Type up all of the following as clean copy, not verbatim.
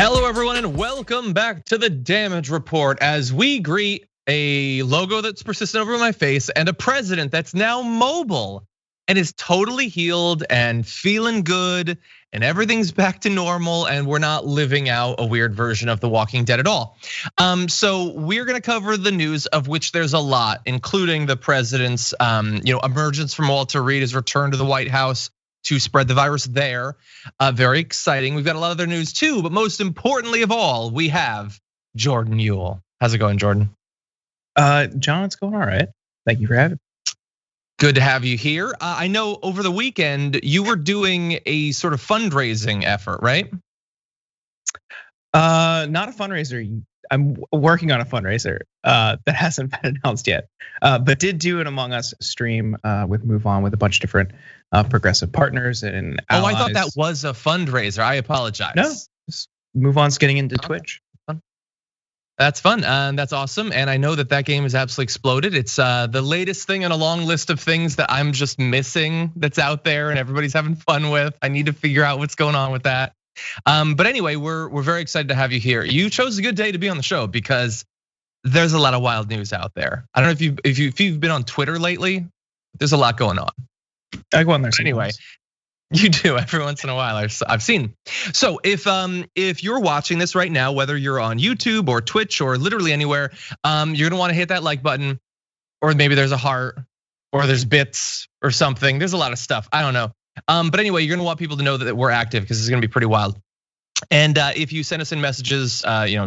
Hello, everyone, and welcome back to the Damage Report as we greet a logo that's persistent over my face and a president that's now mobile and is totally healed and feeling good and everything's back to normal and we're not living out a weird version of The Walking Dead at all. So we're gonna cover the news, of which there's a lot, including the president's emergence from Walter Reed, his return to the White House to spread the virus there. Very exciting. We've got a lot of other news too, but most importantly of all, we have Jordan Ewell. How's it going, Jordan? John, it's going all right. Thank you for having me. Good to have you here. I know over the weekend you were doing a sort of fundraising effort, right? Not a fundraiser. I'm working on a fundraiser that hasn't been announced yet, but did do an Among Us stream with Move On with a bunch of different progressive partners and allies. I thought that was a fundraiser. I apologize. No, Move On's getting into Twitch. That's fun, that's awesome. And I know that game has absolutely exploded. It's the latest thing on a long list of things that I'm just missing that's out there and everybody's having fun with. I need to figure out what's going on with that. But anyway, we're very excited to have you here. You chose a good day to be on the show because there's a lot of wild news out there. I don't know if you've been on Twitter lately. There's a lot going on. I go on there anyway. You do every once in a while. I've seen. So if you're watching this right now, whether you're on YouTube or Twitch or literally anywhere, you're gonna want to hit that like button, or maybe there's a heart, or there's bits or something. There's a lot of stuff. I don't know. But anyway, you're gonna want people to know that we're active because it's gonna be pretty wild. And if you send us in messages,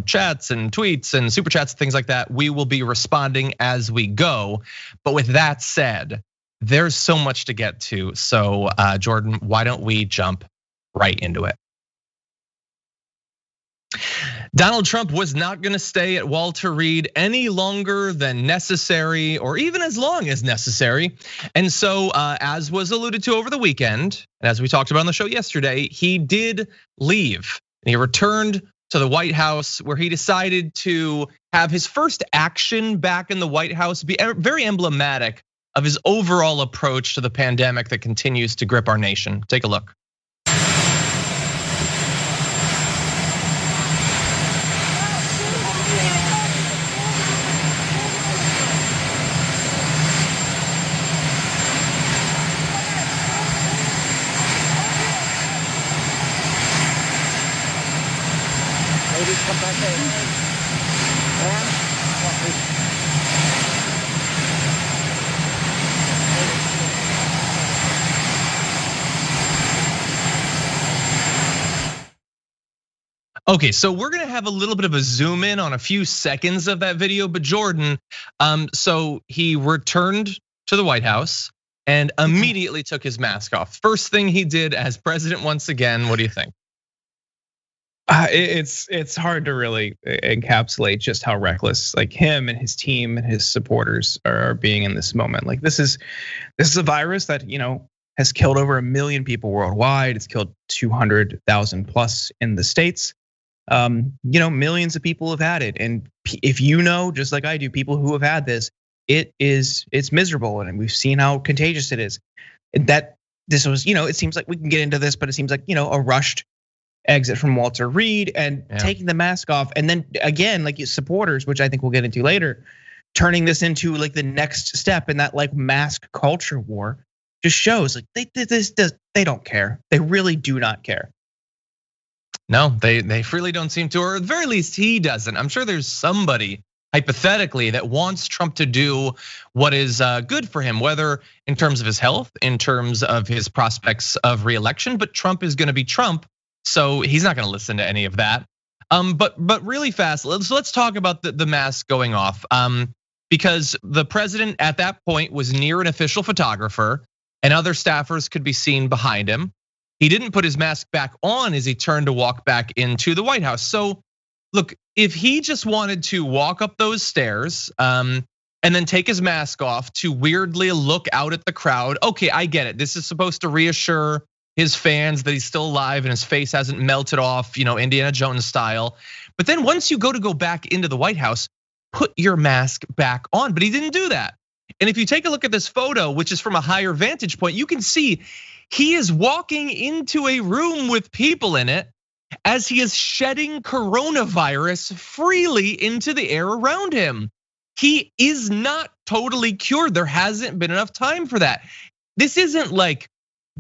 chats and tweets and super chats and things like that, we will be responding as we go. But with that said, there's so much to get to. So Jordan, why don't we jump right into it? Donald Trump was not gonna stay at Walter Reed any longer than necessary, or even as long as necessary. And so as was alluded to over the weekend, and as we talked about on the show yesterday, he did leave. And he returned to the White House, where he decided to have his first action back in the White House be very emblematic of his overall approach to the pandemic that continues to grip our nation. Take a look. Ladies, come back in. And Okay, so we're gonna have a little bit of a zoom in on a few seconds of that video, but Jordan, so he returned to the White House and immediately took his mask off. First thing he did as president once again, what do you think? It's hard to really encapsulate just how reckless like him and his team and his supporters are being in this moment. Like this is a virus that has killed over 1 million people worldwide. It's killed 200,000 plus in the States. Millions of people have had it, and if just like I do, people who have had this, it's miserable, and we've seen how contagious it is. That this was, it seems like we can get into this, but it seems like a rushed exit from Walter Reed and taking the mask off, and then again, like his supporters, which I think we'll get into later, turning this into like the next step in that like mask culture war, just shows like they don't care. They really do not care. No, they really don't seem to, or at the very least he doesn't. I'm sure there's somebody hypothetically that wants Trump to do what is good for him, whether in terms of his health, in terms of his prospects of re-election, but Trump is gonna be Trump, so he's not gonna listen to any of that. But really fast, let's talk about the mask going off, because the president at that point was near an official photographer and other staffers could be seen behind him. He didn't put his mask back on as he turned to walk back into the White House. So look, if he just wanted to walk up those stairs and then take his mask off to weirdly look out at the crowd, okay, I get it. This is supposed to reassure his fans that he's still alive and his face hasn't melted off, Indiana Jones style. But then once you go back into the White House, put your mask back on, but he didn't do that. And if you take a look at this photo, which is from a higher vantage point, you can see he is walking into a room with people in it as he is shedding coronavirus freely into the air around him. He is not totally cured. There hasn't been enough time for that. This isn't like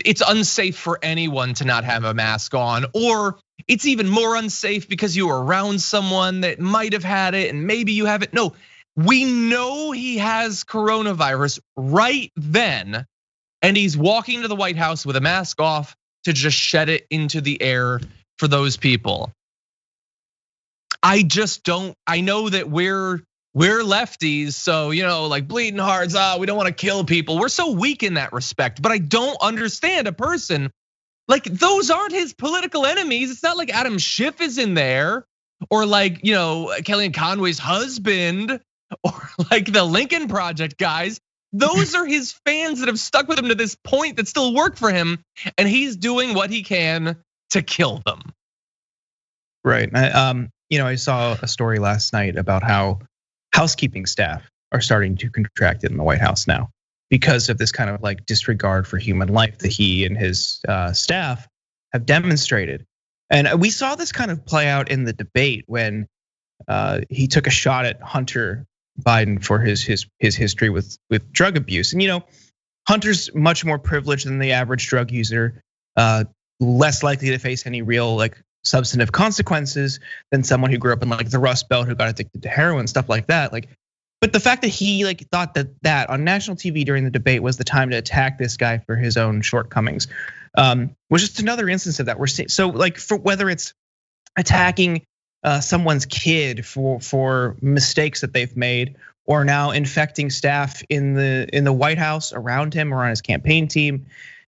it's unsafe for anyone to not have a mask on, or it's even more unsafe because you were around someone that might have had it and maybe you haven't. No, we know he has coronavirus right then, and he's walking to the White House with a mask off to just shed it into the air for those people. I just don't, I know that we're lefties, so like bleeding hearts, we don't want to kill people. We're so weak in that respect, but I don't understand a person like those aren't his political enemies. It's not like Adam Schiff is in there, or like Kellyanne Conway's husband, or like the Lincoln Project guys. Those are his fans that have stuck with him to this point that still work for him, and he's doing what he can to kill them. Right. I saw a story last night about how housekeeping staff are starting to contract it in the White House now because of this kind of like disregard for human life that he and his staff have demonstrated. And we saw this kind of play out in the debate when he took a shot at Hunter Biden for his history with drug abuse. And Hunter's much more privileged than the average drug user, less likely to face any real like substantive consequences than someone who grew up in like the Rust Belt, who got addicted to heroin, stuff like that. But the fact that he like thought that on national TV during the debate was the time to attack this guy for his own shortcomings was just another instance of that we're seeing. So like for whether it's attacking someone's kid for mistakes that they've made, or now infecting staff in the White House around him or on his campaign team,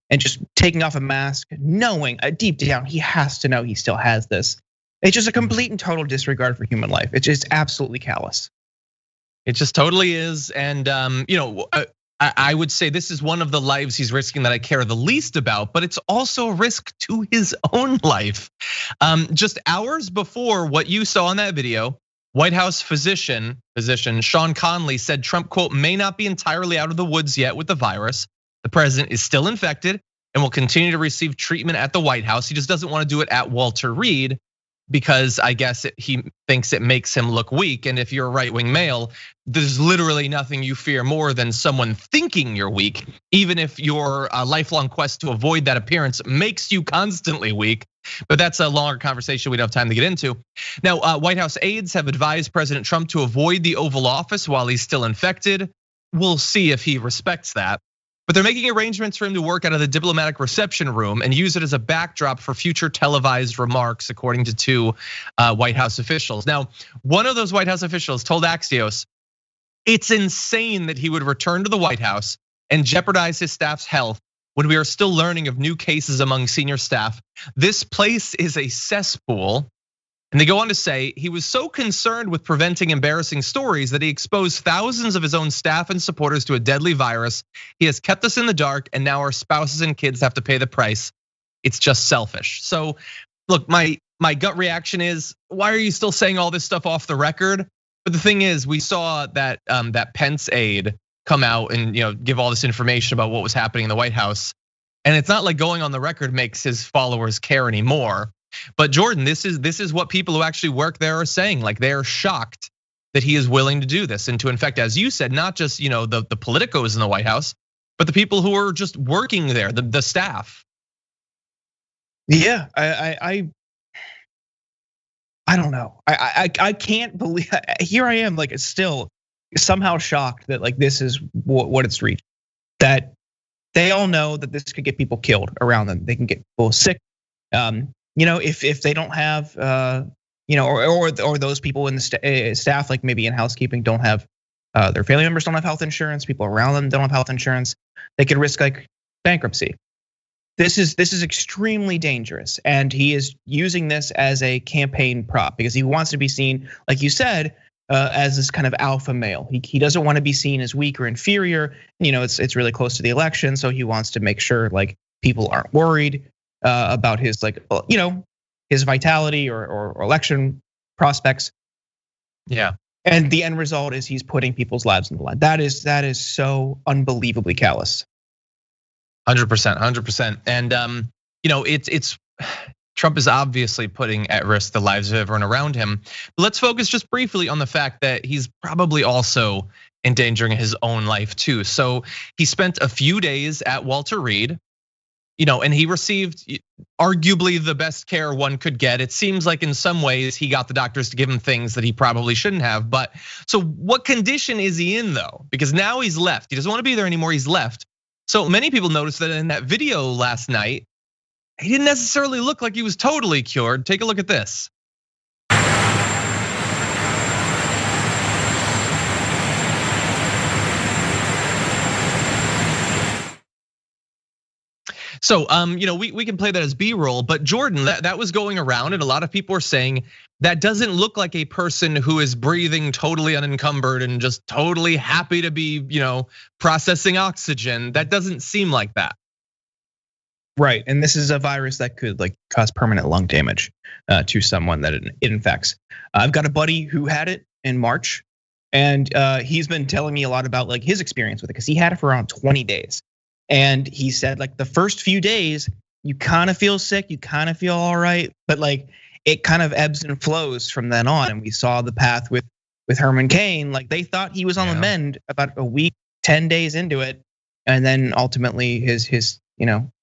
and just taking off a mask, knowing deep down he has to know he still has this. It's just a complete and total disregard for human life. It's just absolutely callous. It just totally is, and I would say this is one of the lives he's risking that I care the least about, but it's also a risk to his own life. Just hours before what you saw in that video, White House physician Sean Conley said Trump, quote, may not be entirely out of the woods yet with the virus. The president is still infected and will continue to receive treatment at the White House. He just doesn't want to do it at Walter Reed because I guess he thinks it makes him look weak. And if you're a right-wing male, there's literally nothing you fear more than someone thinking you're weak, even if your lifelong quest to avoid that appearance makes you constantly weak. But that's a longer conversation we don't have time to get into. Now, White House aides have advised President Trump to avoid the Oval Office while he's still infected. We'll see if he respects that. But they're making arrangements for him to work out of the diplomatic reception room and use it as a backdrop for future televised remarks, according to two White House officials. Now, one of those White House officials told Axios, it's insane that he would return to the White House and jeopardize his staff's health when we are still learning of new cases among senior staff. This place is a cesspool. And they go on to say he was so concerned with preventing embarrassing stories that he exposed thousands of his own staff and supporters to a deadly virus. He has kept us in the dark, and now our spouses and kids have to pay the price. It's just selfish. So look, my gut reaction is, why are you still saying all this stuff off the record? But the thing is, we saw that that Pence aide come out and give all this information about what was happening in the White House. And it's not like going on the record makes his followers care anymore. But Jordan, this is what people who actually work there are saying. Like, they're shocked that he is willing to do this and to infect, as you said, not just the politicos in the White House, but the people who are just working there, the staff. Yeah, I don't know. I can't believe, here I am, like still somehow shocked that like this is what it's reached. That they all know that this could get people killed around them. They can get people sick. If they don't have, or those people in the staff, like maybe in housekeeping, don't have, their family members don't have health insurance, people around them don't have health insurance, they could risk like bankruptcy. This is extremely dangerous, and he is using this as a campaign prop because he wants to be seen, like you said, as this kind of alpha male. He doesn't want to be seen as weak or inferior. It's really close to the election, so he wants to make sure like people aren't worried about his his vitality or election prospects. Yeah. And the end result is he's putting people's lives in the line. That is so unbelievably callous. 100%. And it's Trump is obviously putting at risk the lives of everyone around him. But let's focus just briefly on the fact that he's probably also endangering his own life too. So he spent a few days at Walter Reed, and he received arguably the best care one could get. It seems like in some ways he got the doctors to give him things that he probably shouldn't have. But so what condition is he in though? Because now he's left. He doesn't want to be there anymore. He's left. So many people noticed that in that video last night, he didn't necessarily look like he was totally cured. Take a look at this. So, we can play that as B-roll, but Jordan, that was going around, and a lot of people are saying that doesn't look like a person who is breathing totally unencumbered and just totally happy to be, processing oxygen. That doesn't seem like that. Right, and this is a virus that could cause permanent lung damage to someone that it infects. I've got a buddy who had it in March, and he's been telling me a lot about his experience with it because he had it for around 20 days. And he said the first few days, you kind of feel sick, you kind of feel all right, but it kind of ebbs and flows from then on. And we saw the path with Herman Cain. They thought he was on the mend about a week, 10 days into it, and then ultimately his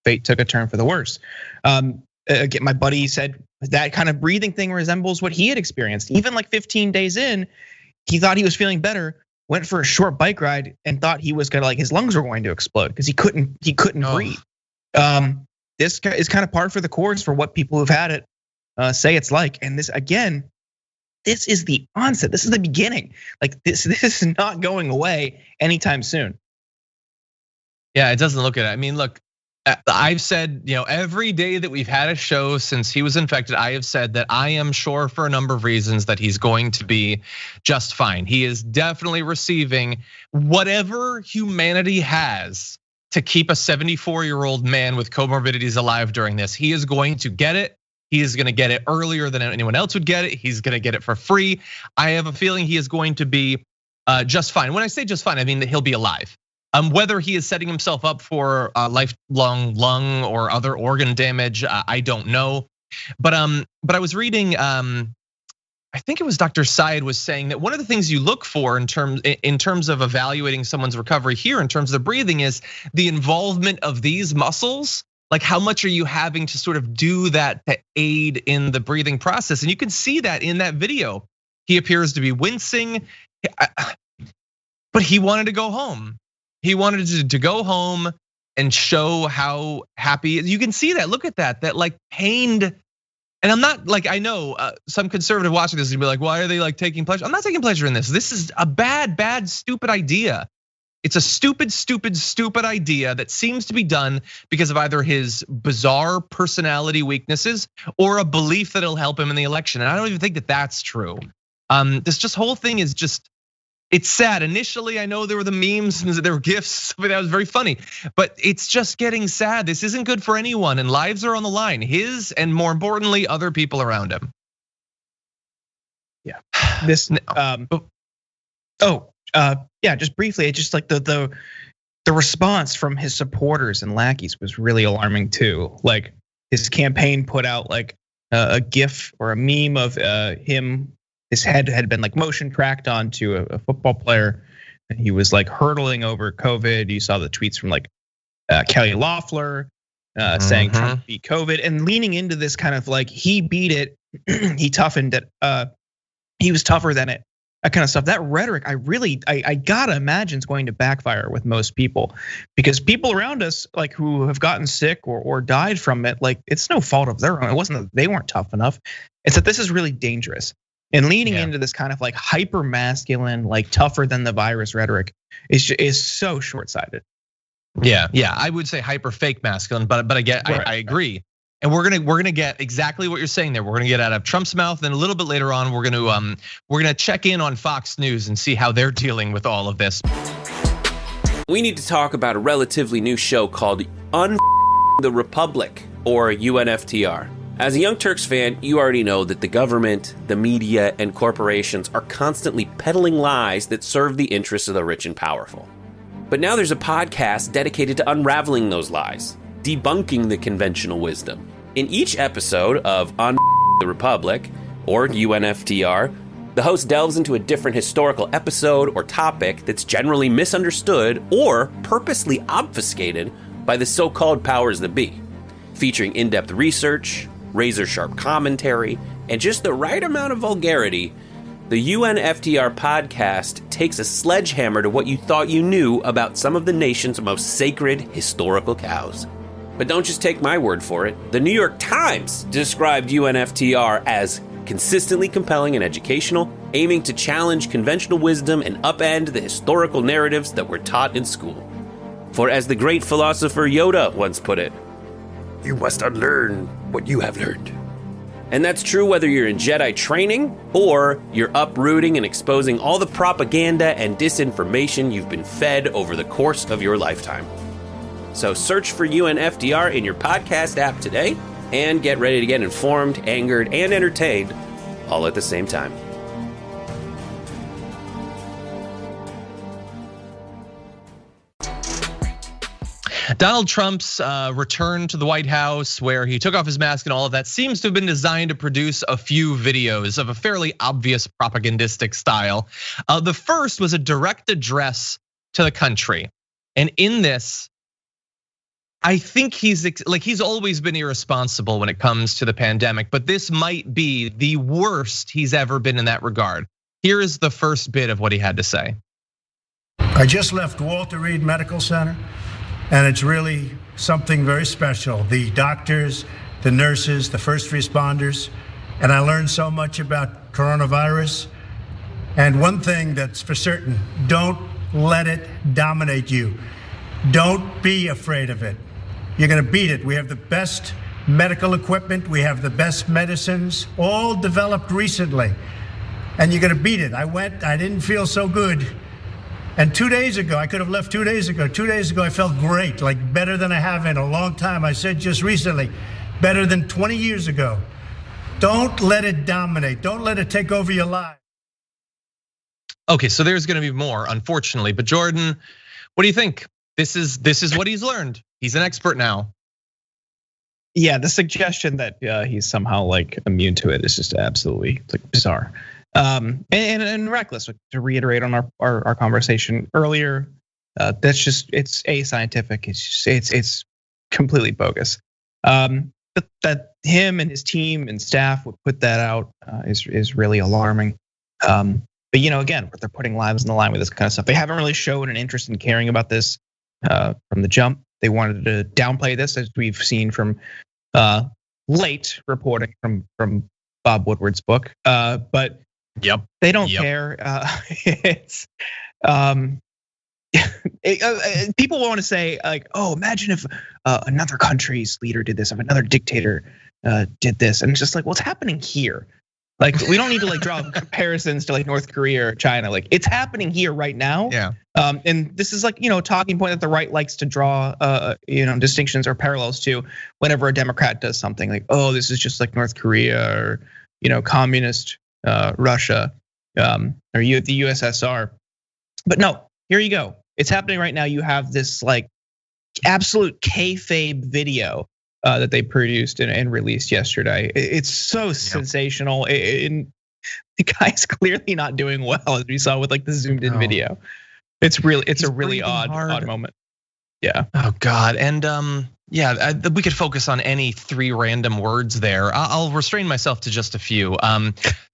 fate took a turn for the worse. Again, my buddy said that kind of breathing thing resembles what he had experienced. Even 15 days in, he thought he was feeling better. Went for a short bike ride and thought he was gonna his lungs were going to explode because he couldn't breathe. This is kind of par for the course for what people who've had it say it's like. And this again, this is the onset. This is the beginning. This is not going away anytime soon. Yeah, it doesn't look at it. I mean, look, I've said, every day that we've had a show since he was infected, I have said that I am sure for a number of reasons that he's going to be just fine. He is definitely receiving whatever humanity has to keep a 74-year-old man with comorbidities alive during this. He is going to get it. He is going to get it earlier than anyone else would get it. He's going to get it for free. I have a feeling he is going to be just fine. When I say just fine, I mean that he'll be alive. Whether he is setting himself up for lifelong lung or other organ damage, I don't know. But I was reading, I think it was Dr. Syed was saying that one of the things you look for in terms of evaluating someone's recovery here, in terms of breathing, is the involvement of these muscles. How much are you having to sort of do that to aid in the breathing process? And you can see that in that video. He appears to be wincing, but he wanted to go home. He wanted to go home and show how happy. You can see that. Look at that pained. And I'm not I know some conservative watching this and be like, why are they taking pleasure? I'm not taking pleasure in this. This is a bad, stupid idea. It's a stupid idea that seems to be done because of either his bizarre personality weaknesses or a belief that it'll help him in the election. And I don't even think that that's true. This whole thing is just. It's sad. Initially, I know there were the memes and there were gifs, but that was very funny. But it's just getting sad. This isn't good for anyone, and lives are on the line. His and more importantly, other people around him. Yeah. This. Yeah. Just briefly, just the response from his supporters and lackeys was really alarming too. His campaign put out a GIF or a meme of him. His head had been motion tracked onto a football player, and he was hurtling over COVID. You saw the tweets from Kelly Loeffler saying Trump beat COVID, and leaning into this kind of he beat it, he toughened it, he was tougher than it, that kind of stuff. That rhetoric, I gotta imagine is going to backfire with most people, because people around us who have gotten sick or died from it, it's no fault of their own. It wasn't that they weren't tough enough. It's that this is really dangerous. And leaning into this kind of hyper masculine, tougher than the virus rhetoric is so short-sighted. Yeah, I would say hyper fake masculine, but I agree. And we're gonna get exactly what you're saying there. We're gonna get out of Trump's mouth, and a little bit later on, we're gonna check in on Fox News and see how they're dealing with all of this. We need to talk about a relatively new show called the Republic, or UNFTR. As a Young Turks fan, you already know that the government, the media, and corporations are constantly peddling lies that serve the interests of the rich and powerful. But now there's a podcast dedicated to unraveling those lies, debunking the conventional wisdom, In each episode of On the Republic, or UNFTR, the host delves into a different historical episode or topic that's generally misunderstood or purposely obfuscated by the so-called powers that be, featuring in-depth research, razor-sharp commentary, and just the right amount of vulgarity. The UNFTR podcast takes a sledgehammer to what you thought you knew about some of the nation's most sacred historical cows. But don't just take my word for it. The New York Times described UNFTR as consistently compelling and educational, aiming to challenge conventional wisdom and upend the historical narratives that were taught in school. For as the great philosopher Yoda once put it, "You must unlearn what you have learned." And that's true whether you're in Jedi training or you're uprooting and exposing all the propaganda and disinformation you've been fed over the course of your lifetime. So search for UNFTR in your podcast app today and get ready to get informed, angered, and entertained all at the same time. Donald Trump's return to the White House, where he took off his mask and all of that, seems to have been designed to produce a few videos of a fairly obvious propagandistic style. The first was a direct address to the country. And in this, I think he's always been irresponsible when it comes to the pandemic, but this might be the worst he's ever been in that regard. Here is the first bit of what he had to say. I just left Walter Reed Medical Center, and it's really something very special. The doctors, the nurses, the first responders, and I learned so much about coronavirus. And one thing that's for certain, don't let it dominate you. Don't be afraid of it. You're gonna beat it. We have the best medical equipment. We have the best medicines, all developed recently. And you're gonna beat it. I didn't feel so good. And 2 days ago, I could have left 2 days ago. 2 days ago, I felt great, like better than I have in a long time. I said just recently, better than 20 years ago. Don't let it dominate. Don't let it take over your life. Okay, so there's gonna be more, unfortunately. But Jordan, what do you think? This is what he's learned. He's an expert now. Yeah, the suggestion that he's somehow like immune to it is just absolutely like bizarre. And reckless. To reiterate on our conversation earlier, that's just it's ascientific. It's completely bogus. That him and his team and staff would put that out is really alarming. But again, they're putting lives on the line with this kind of stuff. They haven't really shown an interest in caring about this from the jump. They wanted to downplay this, as we've seen from late reporting from Bob Woodward's book. But yep, they don't care. It's people want to say like, oh, imagine if another country's leader did this, if another dictator did this, and it's just like, what's happening here? Like, we don't need to like draw comparisons to like North Korea or China. Like, it's happening here right now. Yeah. And this is like a talking point that the right likes to draw distinctions or parallels to whenever a Democrat does something like, oh, this is just like North Korea or communist Russia or the USSR. But no, here you go. It's happening right now. You have this like absolute kayfabe video that they produced and released yesterday. It's so sensational. The guy's clearly not doing well, as we saw with like the zoomed in video. It's a really odd moment. Yeah. Oh God. And we could focus on any 3 random words there. I'll restrain myself to just a few.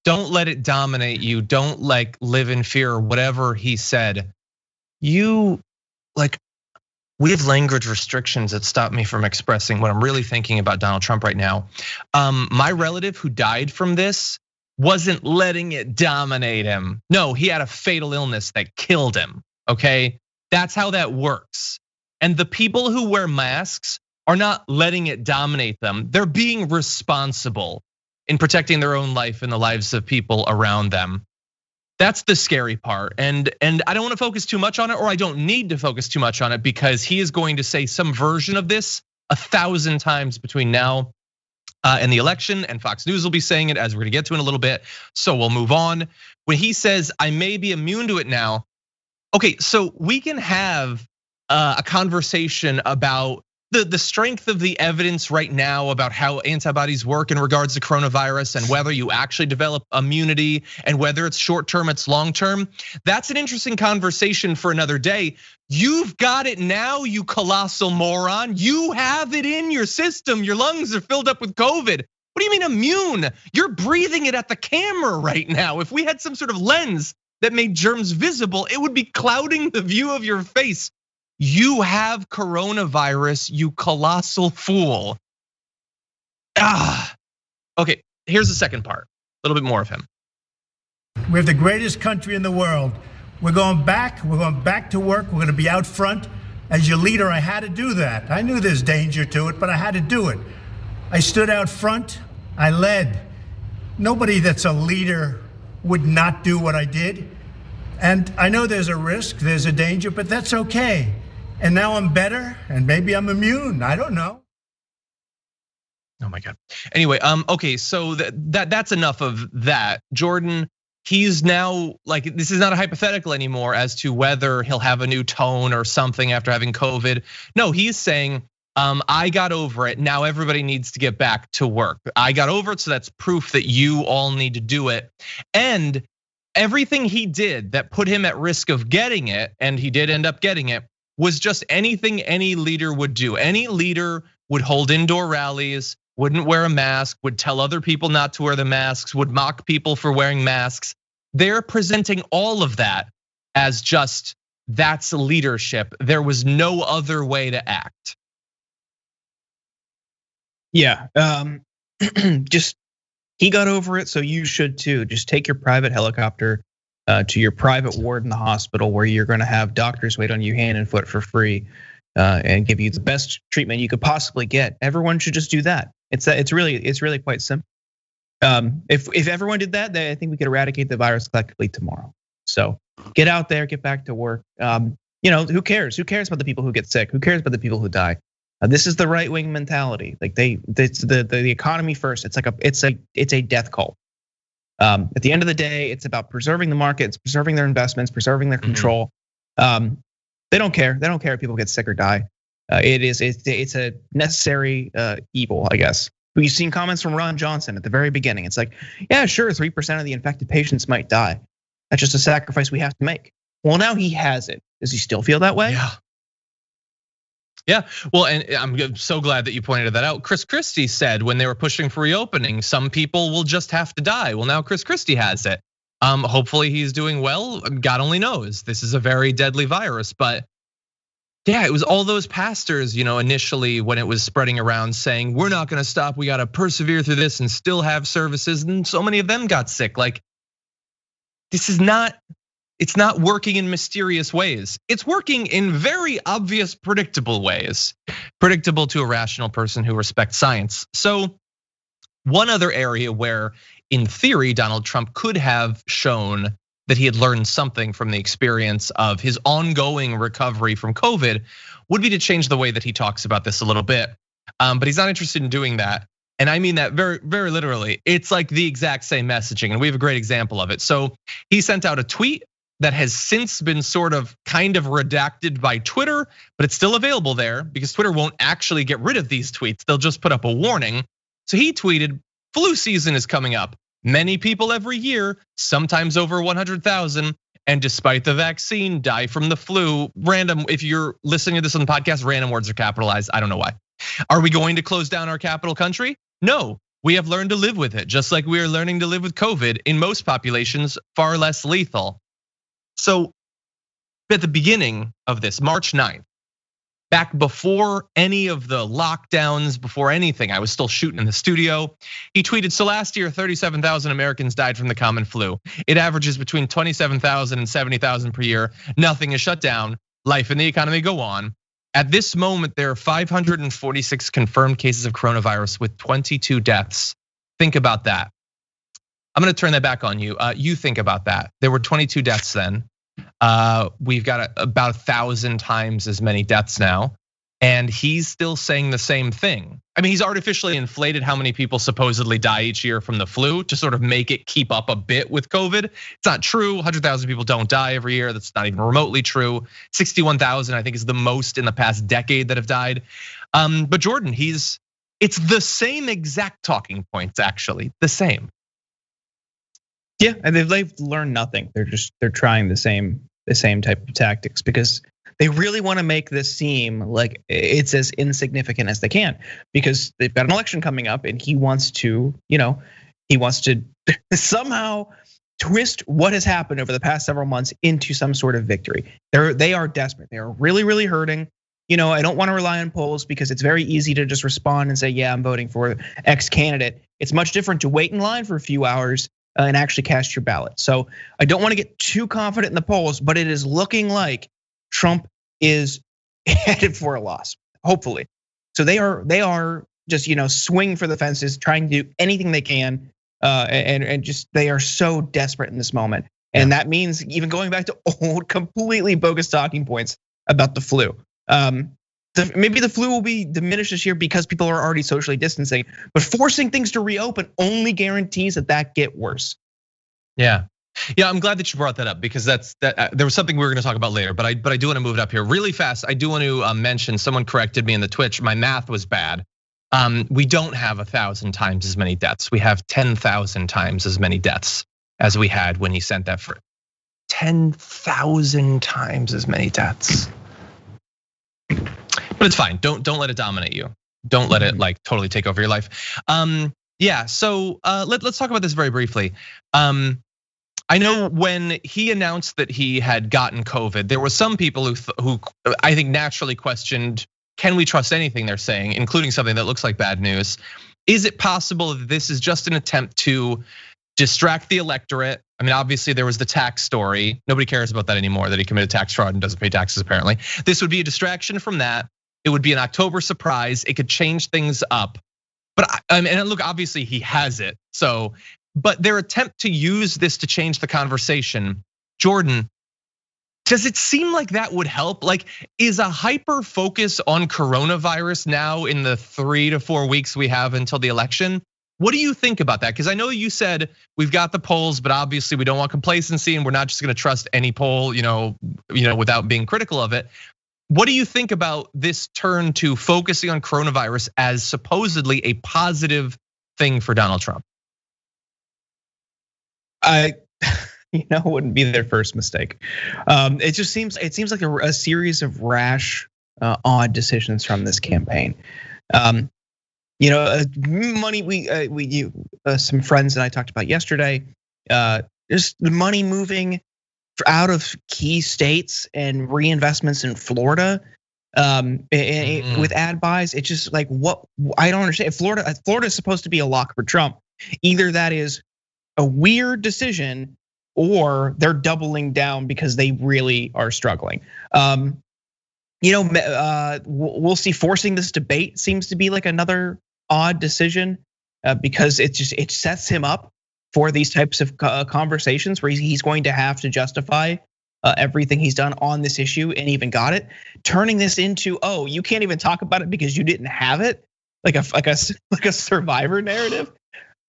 Don't let it dominate you. Don't like live in fear or whatever he said. We have language restrictions that stop me from expressing what I'm really thinking about Donald Trump right now. My relative who died from this wasn't letting it dominate him. No, he had a fatal illness that killed him, okay? That's how that works. And the people who wear masks are not letting it dominate them. They're being responsible in protecting their own life and the lives of people around them. That's the scary part. And I don't want to focus too much on it, or I don't need to focus too much on it, because he is going to say some version of this 1,000 times between now and the election, and Fox News will be saying it, as we're gonna get to in a little bit. So we'll move on. When he says, I may be immune to it now. Okay, so we can have a conversation about the strength of the evidence right now about how antibodies work in regards to coronavirus and whether you actually develop immunity and whether it's short term, it's long term, that's an interesting conversation for another day. You've got it now, you colossal moron. You have it in your system. Your lungs are filled up with COVID. What do you mean immune? You're breathing it at the camera right now. If we had some sort of lens that made germs visible, it would be clouding the view of your face. You have coronavirus, you colossal fool. Okay, here's the second part. A little bit more of him. We have the greatest country in the world. We're going back to work. We're going to be out front. As your leader, I had to do that. I knew there's danger to it, but I had to do it. I stood out front, I led. Nobody that's a leader would not do what I did. And I know there's a risk, there's a danger, but that's okay. And now I'm better, and maybe I'm immune, I don't know. Oh my God. Anyway, okay, so that's enough of that. Jordan, he's now like, this is not a hypothetical anymore as to whether he'll have a new tone or something after having COVID. No, he's saying, I got over it. Now everybody needs to get back to work. I got over it, so that's proof that you all need to do it. And everything he did that put him at risk of getting it, and he did end up getting it, was just anything any leader would do. Any leader would hold indoor rallies, wouldn't wear a mask, would tell other people not to wear the masks, would mock people for wearing masks. They're presenting all of that as just, that's leadership. There was no other way to act. Yeah, just he got over it, so you should too. Just take your private helicopter to your private ward in the hospital where you're gonna have doctors wait on you hand and foot for free and give you the best treatment you could possibly get. Everyone should just do that. It's really quite simple. If everyone did that, then I think we could eradicate the virus collectively tomorrow. So get out there, get back to work. Who cares? Who cares about the people who get sick? Who cares about the people who die? This is the right wing mentality. Like it's the economy first. It's a death cult. At the end of the day, it's about preserving the markets, preserving their investments, preserving their control. They don't care. They don't care if people get sick or die. It's a necessary evil, I guess. We've seen comments from Ron Johnson at the very beginning. It's like, yeah, sure, 3% of the infected patients might die. That's just a sacrifice we have to make. Well, now he has it. Does he still feel that way? Yeah, well, and I'm so glad that you pointed that out. Chris Christie said when they were pushing for reopening, some people will just have to die. Well, now Chris Christie has it. Hopefully he's doing well. God only knows. This is a very deadly virus, but yeah, it was all those pastors, initially when it was spreading around saying, we're not gonna stop, we gotta persevere through this and still have services. And so many of them got sick. Like, it's not working in mysterious ways. It's working in very obvious, predictable ways. Predictable to a rational person who respects science. So one other area where, in theory, Donald Trump could have shown that he had learned something from the experience of his ongoing recovery from COVID would be to change the way that he talks about this a little bit. But he's not interested in doing that. And I mean that very, very literally. It's like the exact same messaging, and we have a great example of it. So he sent out a tweet that has since been sort of kind of redacted by Twitter, but it's still available there because Twitter won't actually get rid of these tweets. They'll just put up a warning. So he tweeted, flu season is coming up. Many people every year, sometimes over 100,000, and despite the vaccine, die from the flu. Random, if you're listening to this on the podcast, random words are capitalized. I don't know why. Are we going to close down our capital country? No, we have learned to live with it, just like we are learning to live with COVID. In most populations, far less lethal. So at the beginning of this, March 9th, back before any of the lockdowns, before anything, I was still shooting in the studio. He tweeted, so last year, 37,000 Americans died from the common flu. It averages between 27,000 and 70,000 per year. Nothing is shut down. Life and the economy go on. At this moment, there are 546 confirmed cases of coronavirus with 22 deaths. Think about that. I'm gonna turn that back on you. You think about that. There were 22 deaths then. We've got about 1,000 times as many deaths now. And he's still saying the same thing. I mean, he's artificially inflated how many people supposedly die each year from the flu to sort of make it keep up a bit with COVID. It's not true. 100,000 people don't die every year. That's not even remotely true. 61,000, I think, is the most in the past decade that have died. But Jordan, it's the same exact talking points, actually, the same. Yeah, and they've learned nothing. They're trying the same type of tactics because they really want to make this seem like it's as insignificant as they can because they've got an election coming up and he wants to somehow twist what has happened over the past several months into some sort of victory. They are desperate. They are really, really hurting. I don't want to rely on polls because it's very easy to just respond and say, yeah, I'm voting for X candidate. It's much different to wait in line for a few hours and actually cast your ballot. So I don't want to get too confident in the polls, but it is looking like Trump is headed for a loss, hopefully. So they are just swing for the fences, trying to do anything they can, and just they are so desperate in this moment. And that means even going back to old, completely bogus talking points about the flu. Maybe the flu will be diminished this year because people are already socially distancing, but forcing things to reopen only guarantees that get worse. Yeah, I'm glad that you brought that up because there was something we were going to talk about later, but I do want to move it up here really fast. I do want to mention someone corrected me in the Twitch. My math was bad. We don't have 1,000 times as many deaths. We have 10,000 times as many deaths as we had when he sent that for 10,000 times as many deaths. But it's fine. Don't let it dominate you. Don't let it like totally take over your life. Yeah. So let's talk about this very briefly. I know when he announced that he had gotten COVID, there were some people who I think naturally questioned, can we trust anything they're saying, including something that looks like bad news? Is it possible that this is just an attempt to distract the electorate? I mean, obviously there was the tax story. Nobody cares about that anymore, that he committed tax fraud and doesn't pay taxes apparently. This would be a distraction from that. It would be an October surprise. It could change things up. But I mean, and look, obviously he has it. So, but their attempt to use this to change the conversation, Jordan, does it seem like that would help? Like, is a hyper focus on coronavirus now in the 3 to 4 weeks we have until the election? What do you think about that? Because I know you said we've got the polls, but obviously we don't want complacency and we're not just gonna trust any poll, without being critical of it. What do you think about this turn to focusing on coronavirus as supposedly a positive thing for Donald Trump? Wouldn't be their first mistake. It seems like a series of rash, odd decisions from this campaign. Money some friends and I talked about yesterday. Just the money moving out of key states and reinvestments in Florida with ad buys. It's just like what I don't understand. Florida is supposed to be a lock for Trump. Either that is a weird decision or they're doubling down because they really are struggling. We'll see. Forcing this debate seems to be like another odd decision because it sets him up for these types of conversations where he's going to have to justify everything he's done on this issue and even got it. Turning this into, oh, you can't even talk about it because you didn't have it, like a survivor narrative.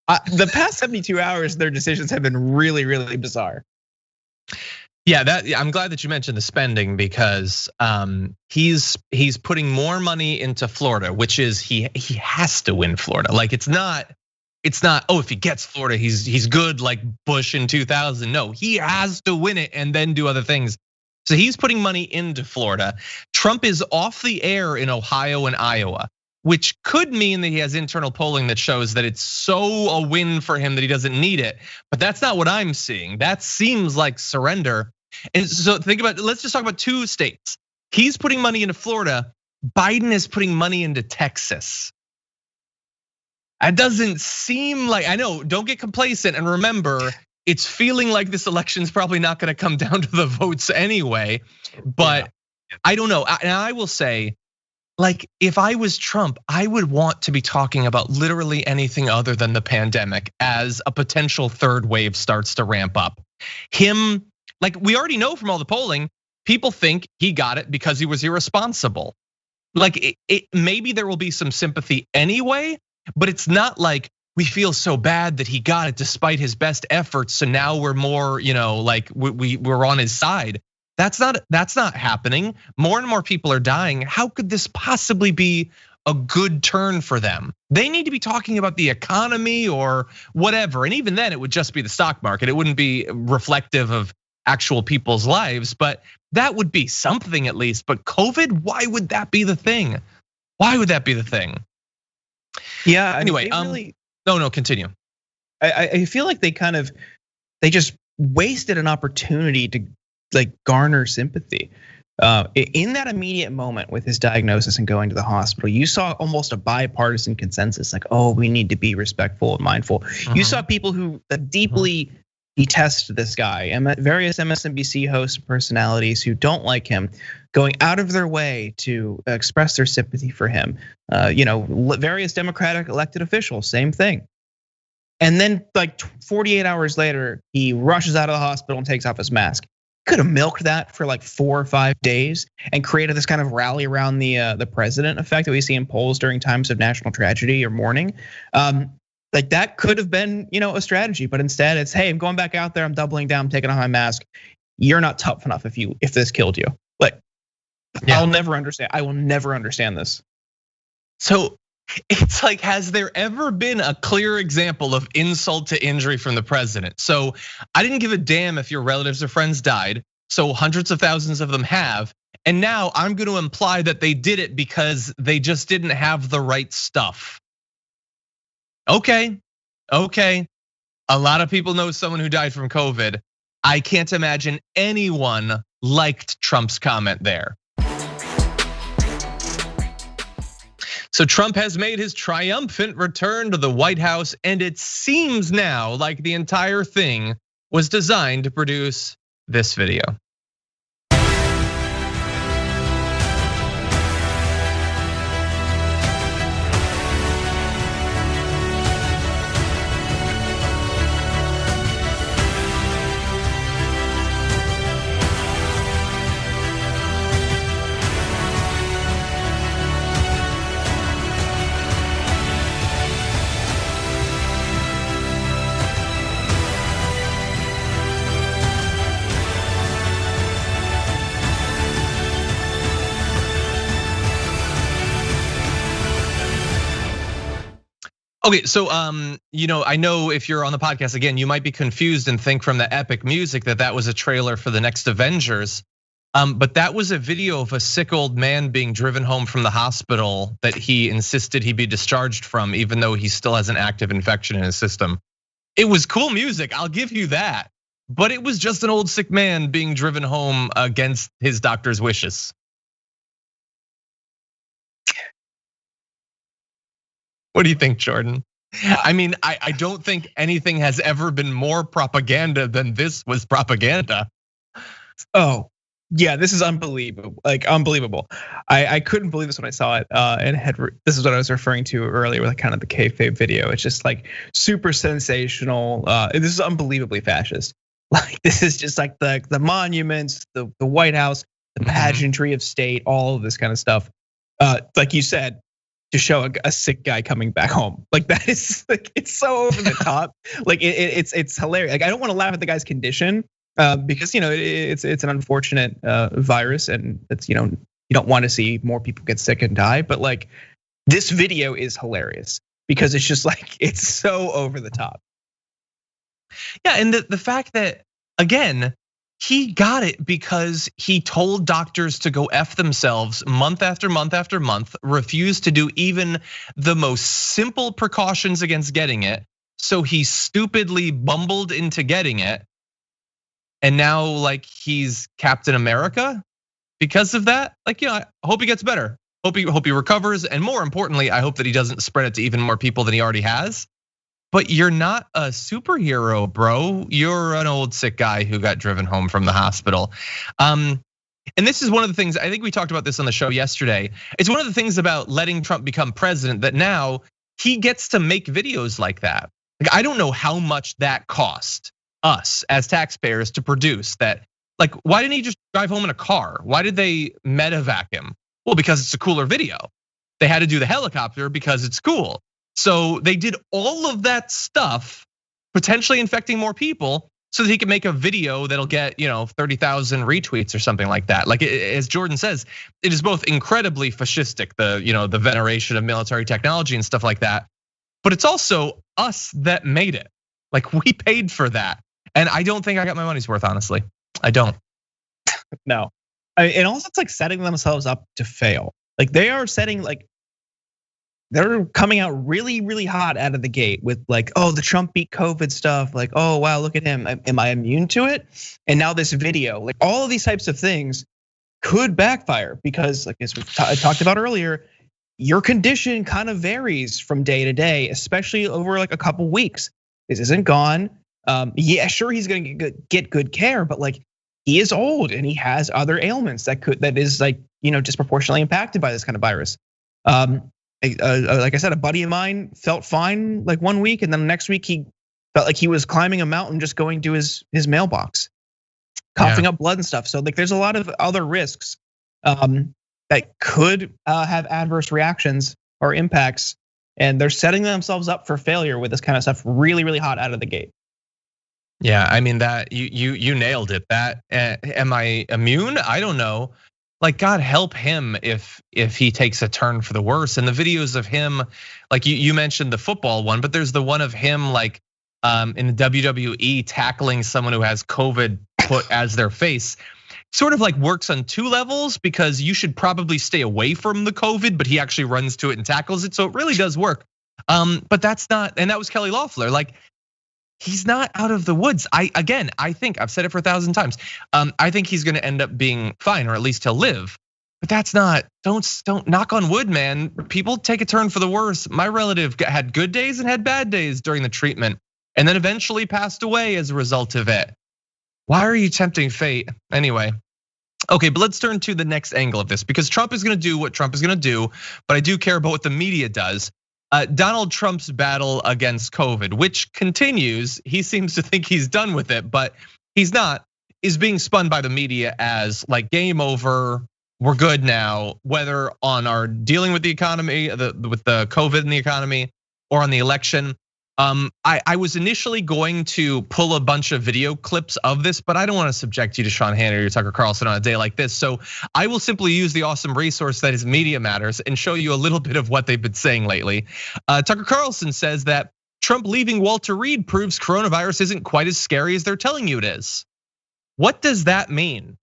The past 72 hours, their decisions have been really, really bizarre. Yeah, I'm glad that you mentioned the spending because he's putting more money into Florida, which is he has to win Florida. Like it's not, oh, if he gets Florida, he's good like Bush in 2000. No, he has to win it and then do other things. So he's putting money into Florida. Trump is off the air in Ohio and Iowa, which could mean that he has internal polling that shows that it's so a win for him that he doesn't need it. But that's not what I'm seeing. That seems like surrender. And so let's just talk about 2 states. He's putting money into Florida. Biden is putting money into Texas. It doesn't seem like, I know, don't get complacent and remember, it's feeling like this election's probably not gonna come down to the votes anyway, but I don't know. And I will say, like, if I was Trump, I would want to be talking about literally anything other than the pandemic as a potential third wave starts to ramp up. Like we already know from all the polling, people think he got it because he was irresponsible. Like maybe there will be some sympathy anyway, but it's not like we feel so bad that he got it despite his best efforts. So now we're more, like we're on his side. That's not happening. More and more people are dying. How could this possibly be a good turn for them. They need to be talking about the economy or whatever. And even then it would just be the stock market. It wouldn't be reflective of actual people's lives, but that would be something at least. But COVID, why would that be the thing? Why would that be the thing? Yeah. Anyway, no, continue. I feel like they just wasted an opportunity to like garner sympathy. In that immediate moment with his diagnosis and going to the hospital, you saw almost a bipartisan consensus, like, oh, we need to be respectful and mindful. You saw people who deeply detest this guy, and various MSNBC hosts and personalities who don't like him, going out of their way to express their sympathy for him. Various Democratic elected officials, same thing. And then like 48 hours later, he rushes out of the hospital and takes off his mask. Could have milked that for like 4 or 5 days and created this kind of rally around the president effect that we see in polls during times of national tragedy or mourning. Like that could have been, a strategy, but instead it's, hey, I'm going back out there, I'm doubling down, I'm taking off my mask. You're not tough enough if this killed you. Like, yeah. I will never understand this. So it's like, has there ever been a clear example of insult to injury from the president? So I didn't give a damn if your relatives or friends died. So hundreds of thousands of them have. And now I'm going to imply that they did it because they just didn't have the right stuff. Okay. A lot of people know someone who died from COVID. I can't imagine anyone liked Trump's comment there. So Trump has made his triumphant return to the White House, and it seems now like the entire thing was designed to produce this video. Okay, so I know if you're on the podcast again, you might be confused and think from the epic music that was a trailer for the next Avengers. But that was a video of a sick old man being driven home from the hospital that he insisted he be discharged from, even though he still has an active infection in his system. It was cool music, I'll give you that. But it was just an old sick man being driven home against his doctor's wishes. What do you think, Jordan? I mean, I don't think anything has ever been more propaganda than this was propaganda. Oh, yeah, this is unbelievable. Like unbelievable. I couldn't believe this when I saw it. And this is what I was referring to earlier with kind of the kayfabe video. It's just like super sensational. This is unbelievably fascist. Like this is just like the monuments, the White House, the pageantry of state, all of this kind of stuff. Like you said, to show a sick guy coming back home. Like that is like, it's so over the top. Like it's hilarious. Like I don't want to laugh at the guy's condition because it's an unfortunate virus and it's you don't want to see more people get sick and die. But like this video is hilarious because it's just like it's so over the top. Yeah, and the fact that again, he got it because he told doctors to go F themselves month after month after month, refused to do even the most simple precautions against getting it. So he stupidly bumbled into getting it. And now like he's Captain America because of that. Like, I hope he gets better. Hope he recovers. And more importantly, I hope that he doesn't spread it to even more people than he already has. But you're not a superhero, bro. You're an old sick guy who got driven home from the hospital. And this is one of the things, I think we talked about this on the show yesterday. It's one of the things about letting Trump become president that now he gets to make videos like that. Like, I don't know how much that cost us as taxpayers to produce that. Like, why didn't he just drive home in a car? Why did they medevac him? Well, because it's a cooler video. They had to do the helicopter because it's cool. So they did all of that stuff, potentially infecting more people, so that he can make a video that'll get 30,000 retweets or something like that. Like as Jordan says, it is both incredibly fascistic, the veneration of military technology and stuff like that, but it's also us that made it. Like we paid for that, and I don't think I got my money's worth, honestly. I don't. No, and also it's like setting themselves up to fail. Like they are setting they're coming out really, really hot out of the gate with like, oh, the Trump beat COVID stuff. Like, oh, wow, look at him. Am I immune to it? And now this video, like all of these types of things could backfire because like as we talked about earlier, your condition kind of varies from day to day, especially over like a couple weeks. This isn't gone. Yeah, sure, he's gonna get good care, but like he is old and he has other ailments that is like, disproportionately impacted by this kind of virus. Like I said, a buddy of mine felt fine like 1 week, and then the next week he felt like he was climbing a mountain just going to his mailbox, coughing up blood and stuff. So like there's a lot of other risks that could have adverse reactions or impacts, and they're setting themselves up for failure with this kind of stuff really, really hot out of the gate. Yeah, I mean that you nailed it. That am I immune? I don't know. Like God help him if he takes a turn for the worse. And the videos of him, like you mentioned the football one, but there's the one of him like in the WWE tackling someone who has COVID put as their face. Sort of like works on two levels because you should probably stay away from the COVID, but he actually runs to it and tackles it. So it really does work. But that's not, and that was Kelly Loeffler. Like he's not out of the woods. I think I've said it for 1,000 times. I think he's gonna end up being fine, or at least he'll live. But that's not, don't knock on wood, man. People take a turn for the worse. My relative had good days and had bad days during the treatment, and then eventually passed away as a result of it. Why are you tempting fate? Anyway. Okay, but let's turn to the next angle of this, because Trump is gonna do what Trump is gonna do, but I do care about what the media does. Donald Trump's battle against COVID, which continues. He seems to think he's done with it, but he's not, is being spun by the media as like game over, we're good now, whether on our dealing with the economy, with the COVID in the economy, or on the election. I was initially going to pull a bunch of video clips of this, but I don't want to subject you to Sean Hannity or Tucker Carlson on a day like this. So I will simply use the awesome resource that is Media Matters and show you a little bit of what they've been saying lately. Tucker Carlson says that Trump leaving Walter Reed proves coronavirus isn't quite as scary as they're telling you it is. What does that mean?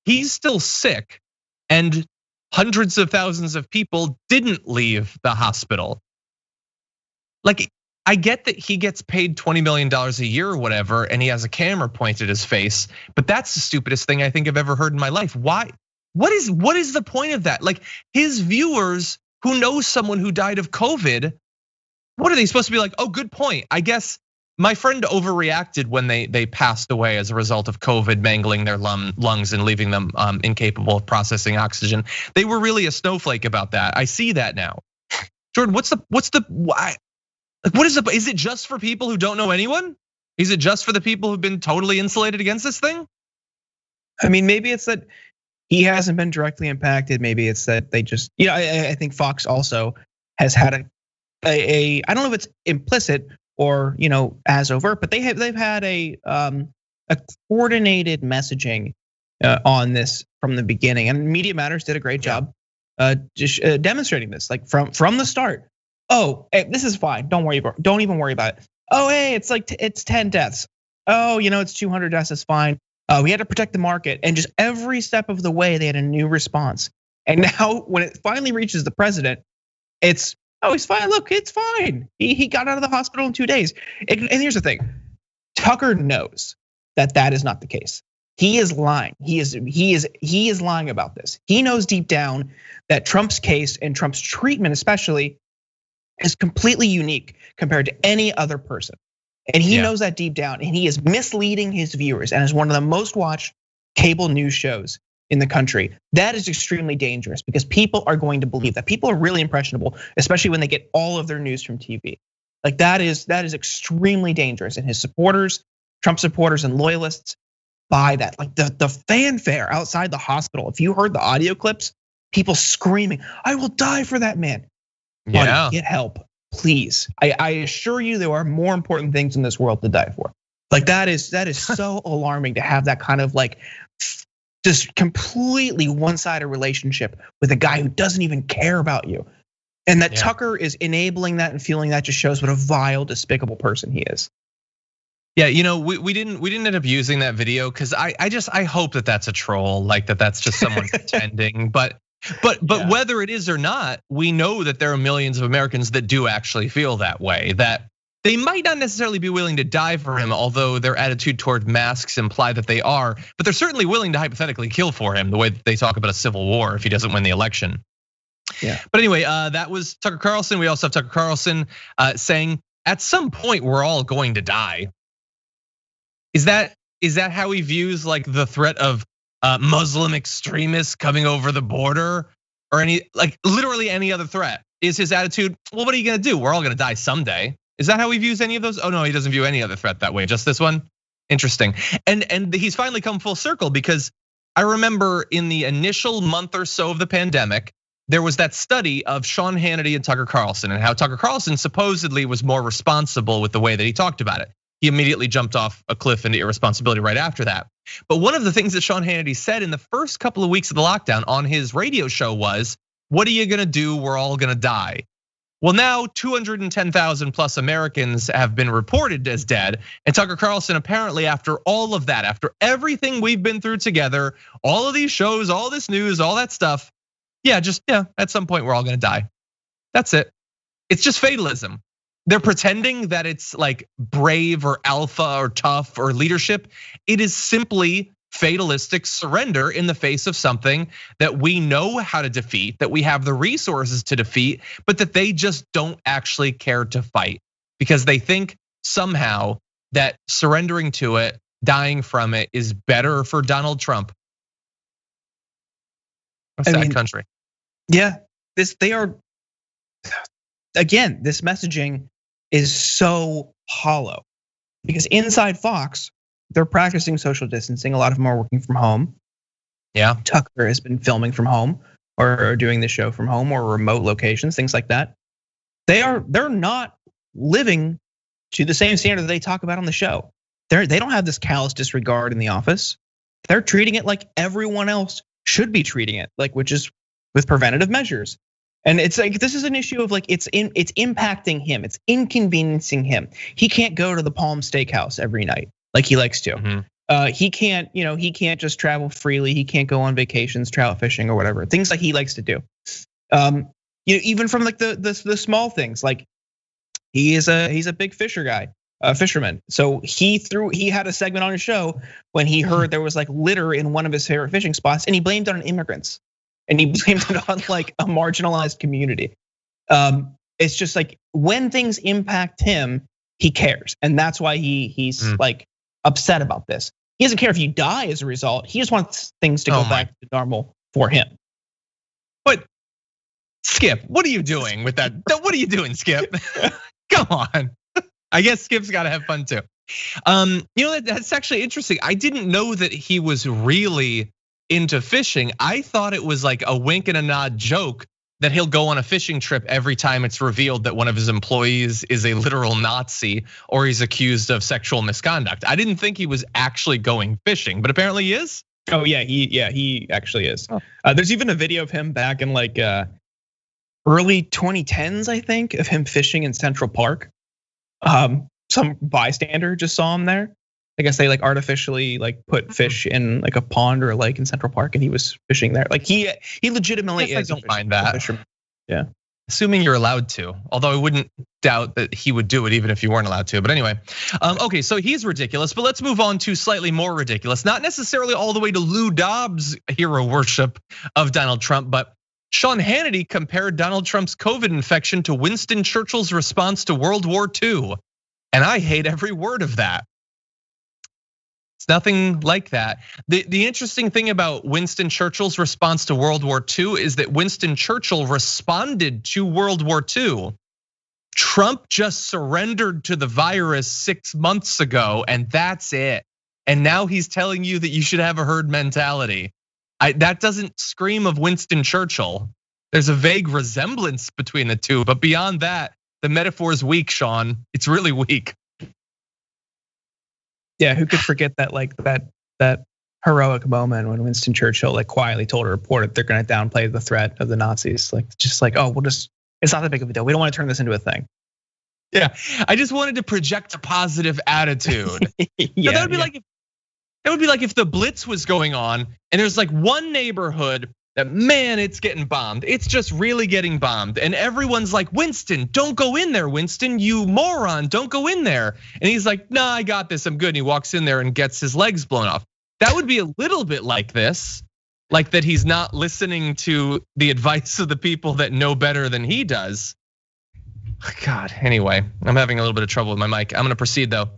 He's still sick, and hundreds of thousands of people didn't leave the hospital. Like, I get that he gets paid $20 million a year or whatever, and he has a camera pointed at his face, but that's the stupidest thing I think I've ever heard in my life. Why? What is the point of that? Like his viewers who know someone who died of COVID, what are they supposed to be like? Oh, good point. I guess my friend overreacted when they passed away as a result of COVID mangling their lungs and leaving them incapable of processing oxygen. They were really a snowflake about that. I see that now. Jordan, what's the why? Like, is it just for people who don't know anyone? Is it just for the people who've been totally insulated against this thing? I mean, maybe it's that he hasn't been directly impacted. Maybe it's that they just, I think Fox also has had a I don't know if it's implicit or as overt, but they've had a coordinated messaging on this from the beginning, and Media Matters did a great job just demonstrating this, like from the start. Oh, this is fine. Don't even worry about it. Oh, hey, it's 10 deaths. Oh, it's 200 deaths. It's fine. We had to protect the market, and just every step of the way, they had a new response. And now, when it finally reaches the president, it's he's fine. Look, it's fine. He got out of the hospital in 2 days. And here's the thing: Tucker knows that is not the case. He is lying. He is lying about this. He knows deep down that Trump's case and Trump's treatment, especially, is completely unique compared to any other person. And he knows that deep down, and he is misleading his viewers, and is one of the most watched cable news shows in the country. That is extremely dangerous because people are going to believe that. People are really impressionable, especially when they get all of their news from TV. Like that is extremely dangerous, and his supporters, Trump supporters and loyalists buy that. Like the fanfare outside the hospital, if you heard the audio clips, people screaming, "I will die for that man." Yeah. Buddy, get help, please. I assure you there are more important things in this world to die for. Like that is so alarming to have that kind of like just completely one-sided relationship with a guy who doesn't even care about you. And that Tucker is enabling that and fueling that just shows what a vile, despicable person he is. Yeah, we didn't end up using that video because I hope that that's a troll, like that's just someone pretending. But whether it is or not, we know that there are millions of Americans that do actually feel that way. That they might not necessarily be willing to die for him, although their attitude toward masks imply that they are. But they're certainly willing to hypothetically kill for him, the way that they talk about a civil war if he doesn't win the election. Yeah. But anyway, that was Tucker Carlson. We also have Tucker Carlson saying, at some point we're all going to die. Is that how he views like the threat of Muslim extremists coming over the border, or literally any other threat? Is his attitude, well, what are you gonna do? We're all gonna die someday. Is that how he views any of those? Oh no, he doesn't view any other threat that way, just this one. Interesting. And he's finally come full circle, because I remember in the initial month or so of the pandemic, there was that study of Sean Hannity and Tucker Carlson, and how Tucker Carlson supposedly was more responsible with the way that he talked about it. He immediately jumped off a cliff into irresponsibility right after that. But one of the things that Sean Hannity said in the first couple of weeks of the lockdown on his radio show was, what are you gonna do? We're all gonna die. Well, now 210,000 plus Americans have been reported as dead. And Tucker Carlson, apparently after all of that, after everything we've been through together, all of these shows, all this news, all that stuff, at some point we're all gonna die. That's it. It's just fatalism. They're pretending that it's like brave or alpha or tough or leadership. It is simply fatalistic surrender in the face of something that we know how to defeat, that we have the resources to defeat, but that they just don't actually care to fight, because they think somehow that surrendering to it, dying from it, is better for Donald Trump. A sad country. Yeah, they are. Again, this messaging is so hollow, because inside Fox, they're practicing social distancing. A lot of them are working from home. Yeah. Tucker has been filming from home or doing the show from home or remote locations, things like that. They're not living to the same standard that they talk about on the show. They don't have this callous disregard in the office. They're treating it like everyone else should be treating it, like, which is with preventative measures. And it's like, this is an issue of like, it's impacting him, it's inconveniencing him. He can't go to the Palm Steakhouse every night like he likes to. Mm-hmm. He can't just travel freely. He can't go on vacations, trout fishing or whatever, things like he likes to do. Even from like the small things, like he's a big fisherman. So he had a segment on his show when he heard there was like litter in one of his favorite fishing spots, and he blamed it on immigrants. And he blamed it on like a marginalized community. It's just like when things impact him, he cares, and that's why he's like upset about this. He doesn't care if you die as a result. He just wants things to go back to normal for him. But Skip, what are you doing with that? What are you doing, Skip? Come on. I guess Skip's got to have fun too. That's actually interesting. I didn't know that he was really into fishing. I thought it was like a wink and a nod joke that he'll go on a fishing trip every time it's revealed that one of his employees is a literal Nazi or he's accused of sexual misconduct. I didn't think he was actually going fishing, but apparently he is. Oh yeah, he actually is. Oh. There's even a video of him back in like early 2010s, I think, of him fishing in Central Park. Some bystander just saw him there. I guess they like artificially like put fish in like a pond or a lake in Central Park, and he was fishing there. Like he legitimately is. I don't mind that. Yeah, assuming you're allowed to. Although I wouldn't doubt that he would do it even if you weren't allowed to. But anyway, okay, so he's ridiculous. But let's move on to slightly more ridiculous. Not necessarily all the way to Lou Dobbs' hero worship of Donald Trump, but Sean Hannity compared Donald Trump's COVID infection to Winston Churchill's response to World War II, and I hate every word of that. It's nothing like that. The interesting thing about Winston Churchill's response to World War II is that Winston Churchill responded to World War II. Trump just surrendered to the virus 6 months ago, and that's it. And now he's telling you that you should have a herd mentality. That doesn't scream of Winston Churchill. There's a vague resemblance between the two, but beyond that, the metaphor is weak, Sean. It's really weak. Yeah, who could forget that that heroic moment when Winston Churchill like quietly told a reporter they're going to downplay the threat of the Nazis, like just like, oh, it's not that big of a deal. We don't want to turn this into a thing. Yeah, I just wanted to project a positive attitude. Yeah, that would be like if the Blitz was going on and there's like one neighborhood that, man, it's getting bombed. It's just really getting bombed. And everyone's like, Winston, don't go in there, Winston, you moron, don't go in there. And he's like, nah, I got this, I'm good. And he walks in there and gets his legs blown off. That would be a little bit like this, like that he's not listening to the advice of the people that know better than he does. God, anyway, I'm having a little bit of trouble with my mic. I'm gonna proceed though.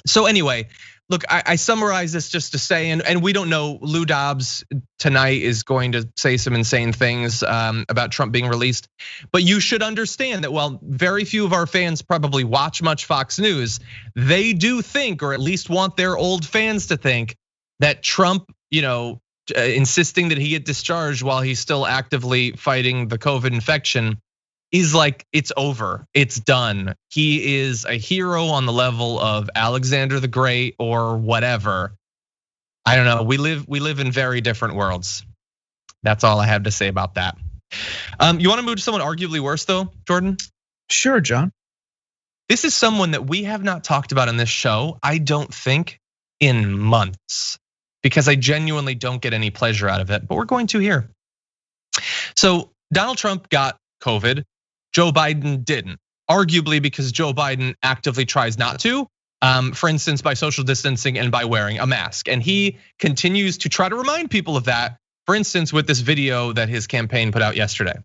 So anyway, look, I summarize this just to say, and we don't know, Lou Dobbs tonight is going to say some insane things about Trump being released. But you should understand that while very few of our fans probably watch much Fox News, they do think, or at least want their old fans to think, that Trump, insisting that he get discharged while he's still actively fighting the COVID infection is like, it's over, it's done. He is a hero on the level of Alexander the Great or whatever. I don't know, we live in very different worlds. That's all I have to say about that. You wanna move to someone arguably worse though, Jordan? Sure, John. This is someone that we have not talked about in this show, I don't think, in months, because I genuinely don't get any pleasure out of it, but we're going to here. So Donald Trump got COVID, Joe Biden didn't, arguably because Joe Biden actively tries not to, for instance, by social distancing and by wearing a mask. And he continues to try to remind people of that, for instance, with this video that his campaign put out yesterday.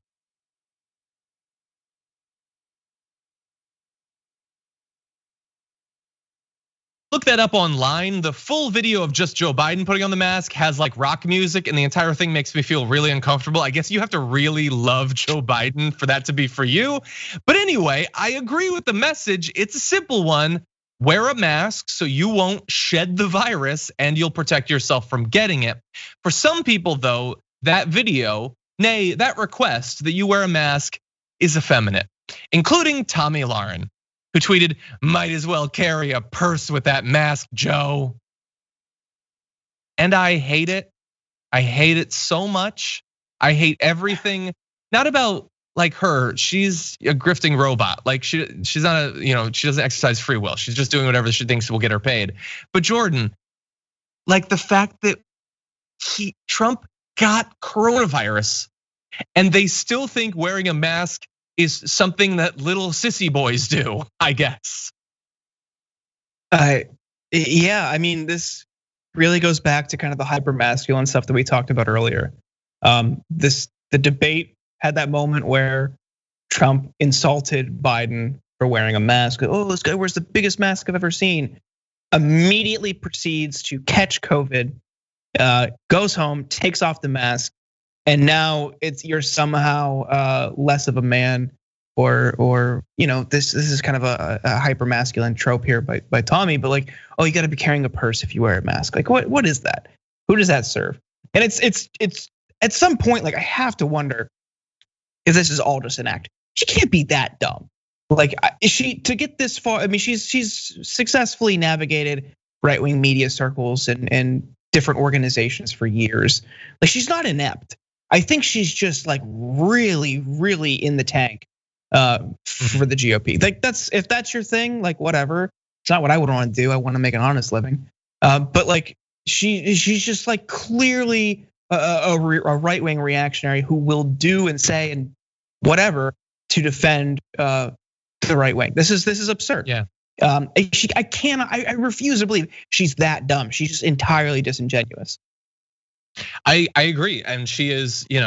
Look that up online. The full video of just Joe Biden putting on the mask has like rock music, and the entire thing makes me feel really uncomfortable. I guess you have to really love Joe Biden for that to be for you. But anyway, I agree with the message. It's a simple one. Wear a mask so you won't shed the virus and you'll protect yourself from getting it. For some people though, that video, nay, that request that you wear a mask is effeminate, including Tomi Lahren, who tweeted, might as well carry a purse with that mask, Joe. And I hate it. I hate it so much. I hate everything, not about like her, she's a grifting robot. Like she's not she doesn't exercise free will. She's just doing whatever she thinks will get her paid. But Jordan, like the fact that Trump got coronavirus and they still think wearing a mask is something that little sissy boys do, I guess. Yeah, I mean, this really goes back to kind of the hyper masculine stuff that we talked about earlier. The debate had that moment where Trump insulted Biden for wearing a mask. Oh, this guy wears the biggest mask I've ever seen. Immediately proceeds to catch COVID, goes home, takes off the mask. And now you're somehow less of a man, or this is kind of a hyper masculine trope here by Tomi. But like, oh, you got to be carrying a purse if you wear a mask. Like, what is that? Who does that serve? And it's at some point, like I have to wonder if this is all just an act. She can't be that dumb. Like, is she to get this far? I mean, she's successfully navigated right-wing media circles and different organizations for years. Like, she's not inept. I think she's just like really, really in the tank for the GOP. Like if that's your thing, like whatever. It's not what I would want to do. I want to make an honest living. But like she's just like clearly a right-wing reactionary who will do and say and whatever to defend the right wing. This is absurd. Yeah. I refuse to believe she's that dumb. She's just entirely disingenuous. I agree, and she is, we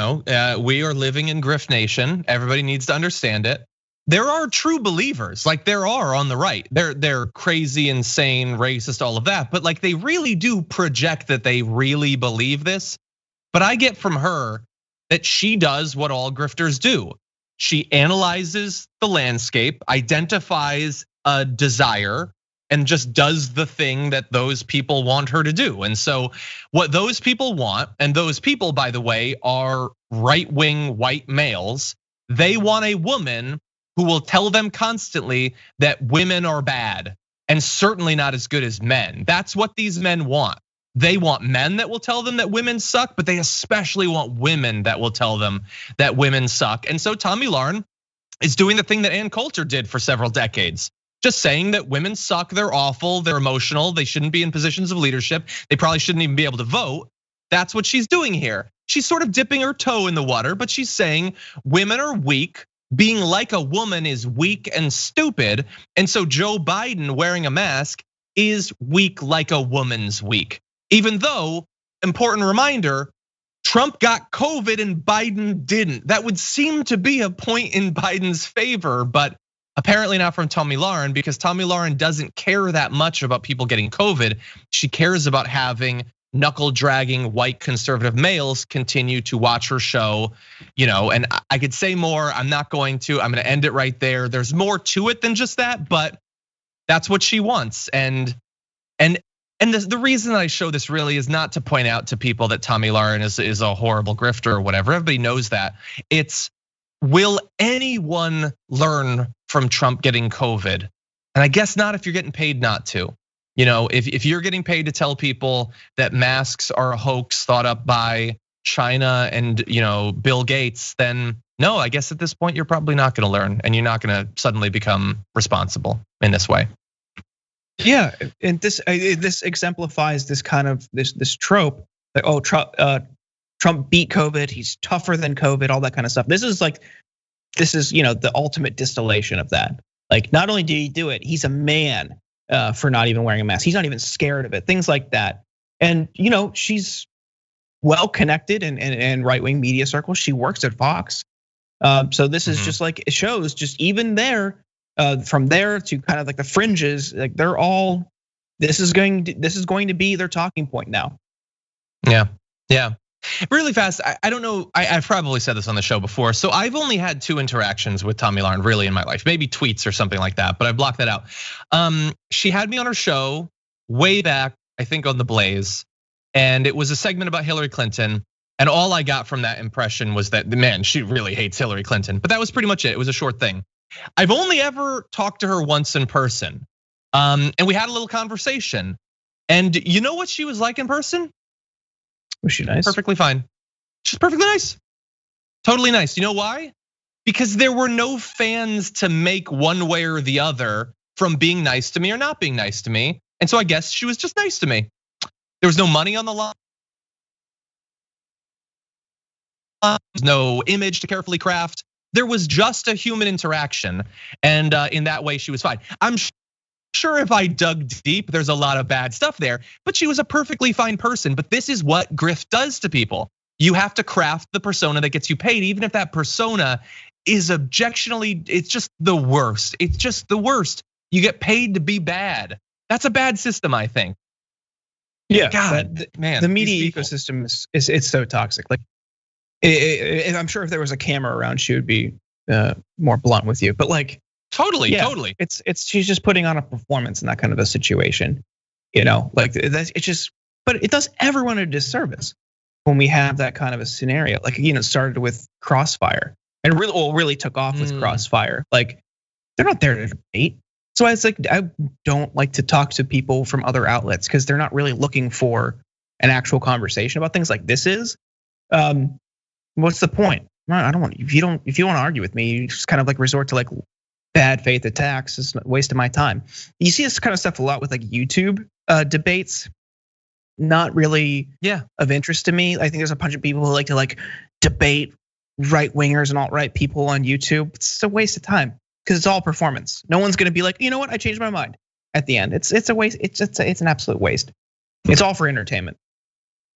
are living in Grift Nation. Everybody needs to understand it. There are true believers, like there are on the right. They're crazy, insane, racist, all of that. But like they really do project that they really believe this. But I get from her that she does what all grifters do. She analyzes the landscape, identifies a desire, and just does the thing that those people want her to do. And so what those people want, and those people, by the way, are right-wing white males, they want a woman who will tell them constantly that women are bad, and certainly not as good as men. That's what these men want. They want men that will tell them that women suck, but they especially want women that will tell them that women suck. And so Tomi Lahren is doing the thing that Ann Coulter did for several decades. Just saying that women suck, they're awful, they're emotional, they shouldn't be in positions of leadership, they probably shouldn't even be able to vote. That's what she's doing here. She's sort of dipping her toe in the water, but she's saying women are weak. Being like a woman is weak and stupid. And so Joe Biden wearing a mask is weak like a woman's weak. Even though, important reminder, Trump got COVID and Biden didn't. That would seem to be a point in Biden's favor, but apparently not from Tomi Lahren, because Tomi Lahren doesn't care that much about people getting COVID. She cares about having knuckle dragging white conservative males continue to watch her show, and I could say more, I'm not going to, I'm gonna end it right there. There's more to it than just that, but that's what she wants. And the reason that I show this really is not to point out to people that Tomi Lahren is a horrible grifter or whatever. Everybody knows that. It's, will anyone learn from Trump getting COVID? And I guess not if you're getting paid not to. If you're getting paid to tell people that masks are a hoax thought up by China and Bill Gates, then no, I guess at this point you're probably not gonna learn, and you're not gonna suddenly become responsible in this way. Yeah, and this exemplifies this kind of this trope that Trump beat COVID, he's tougher than COVID, all that kind of stuff. This is the ultimate distillation of that. Like, not only did he do it, he's a man for not even wearing a mask. He's not even scared of it. Things like that. And she's well connected in right-wing media circles. She works at Fox. So this is just like, it shows just even there. From there to kind of like the fringes, like they're all. This is going to be their talking point now. Yeah. Really fast. I don't know. I've probably said this on the show before. So I've only had 2 interactions with Tomi Lahren really in my life, maybe tweets or something like that, but I blocked that out. She had me on her show way back, I think on The Blaze, and it was a segment about Hillary Clinton. And all I got from that impression was that, man, she really hates Hillary Clinton. But that was pretty much it. It was a short thing. I've only ever talked to her once in person, and we had a little conversation. And you know what she was like in person? Was she nice? Perfectly fine. She's perfectly nice. Totally nice. You know why? Because there were no fans to make one way or the other from being nice to me or not being nice to me. And so I guess she was just nice to me. There was no money on the line. There's no image to carefully craft. There was just a human interaction, and in that way, she was fine. I'm sure if I dug deep, there's a lot of bad stuff there, but she was a perfectly fine person. But this is what grift does to people. You have to craft the persona that gets you paid, even if that persona is objectionably, it's just the worst. It's just the worst. You get paid to be bad. That's a bad system, I think. Yeah, God, man, the media ecosystem is it's so toxic. Like, I'm sure if there was a camera around, she would be more blunt with you. But like, totally. It's she's just putting on a performance in that kind of a situation, Like it's just, but it does everyone a disservice when we have that kind of a scenario. Like, it started with Crossfire and really took off with Crossfire. Like, they're not there to debate. So it's like, I don't like to talk to people from other outlets because they're not really looking for an actual conversation about things like this is. What's the point? I don't want, if you want to argue with me, you just kind of like resort to like bad faith attacks. It's a waste of my time. You see this kind of stuff a lot with like YouTube debates. Not really of interest to me. I think there's a bunch of people who like to like debate right wingers and alt-right people on YouTube. It's a waste of time because it's all performance. No one's gonna be like, you know what? I changed my mind at the end. It's a waste. It's an absolute waste. It's all for entertainment.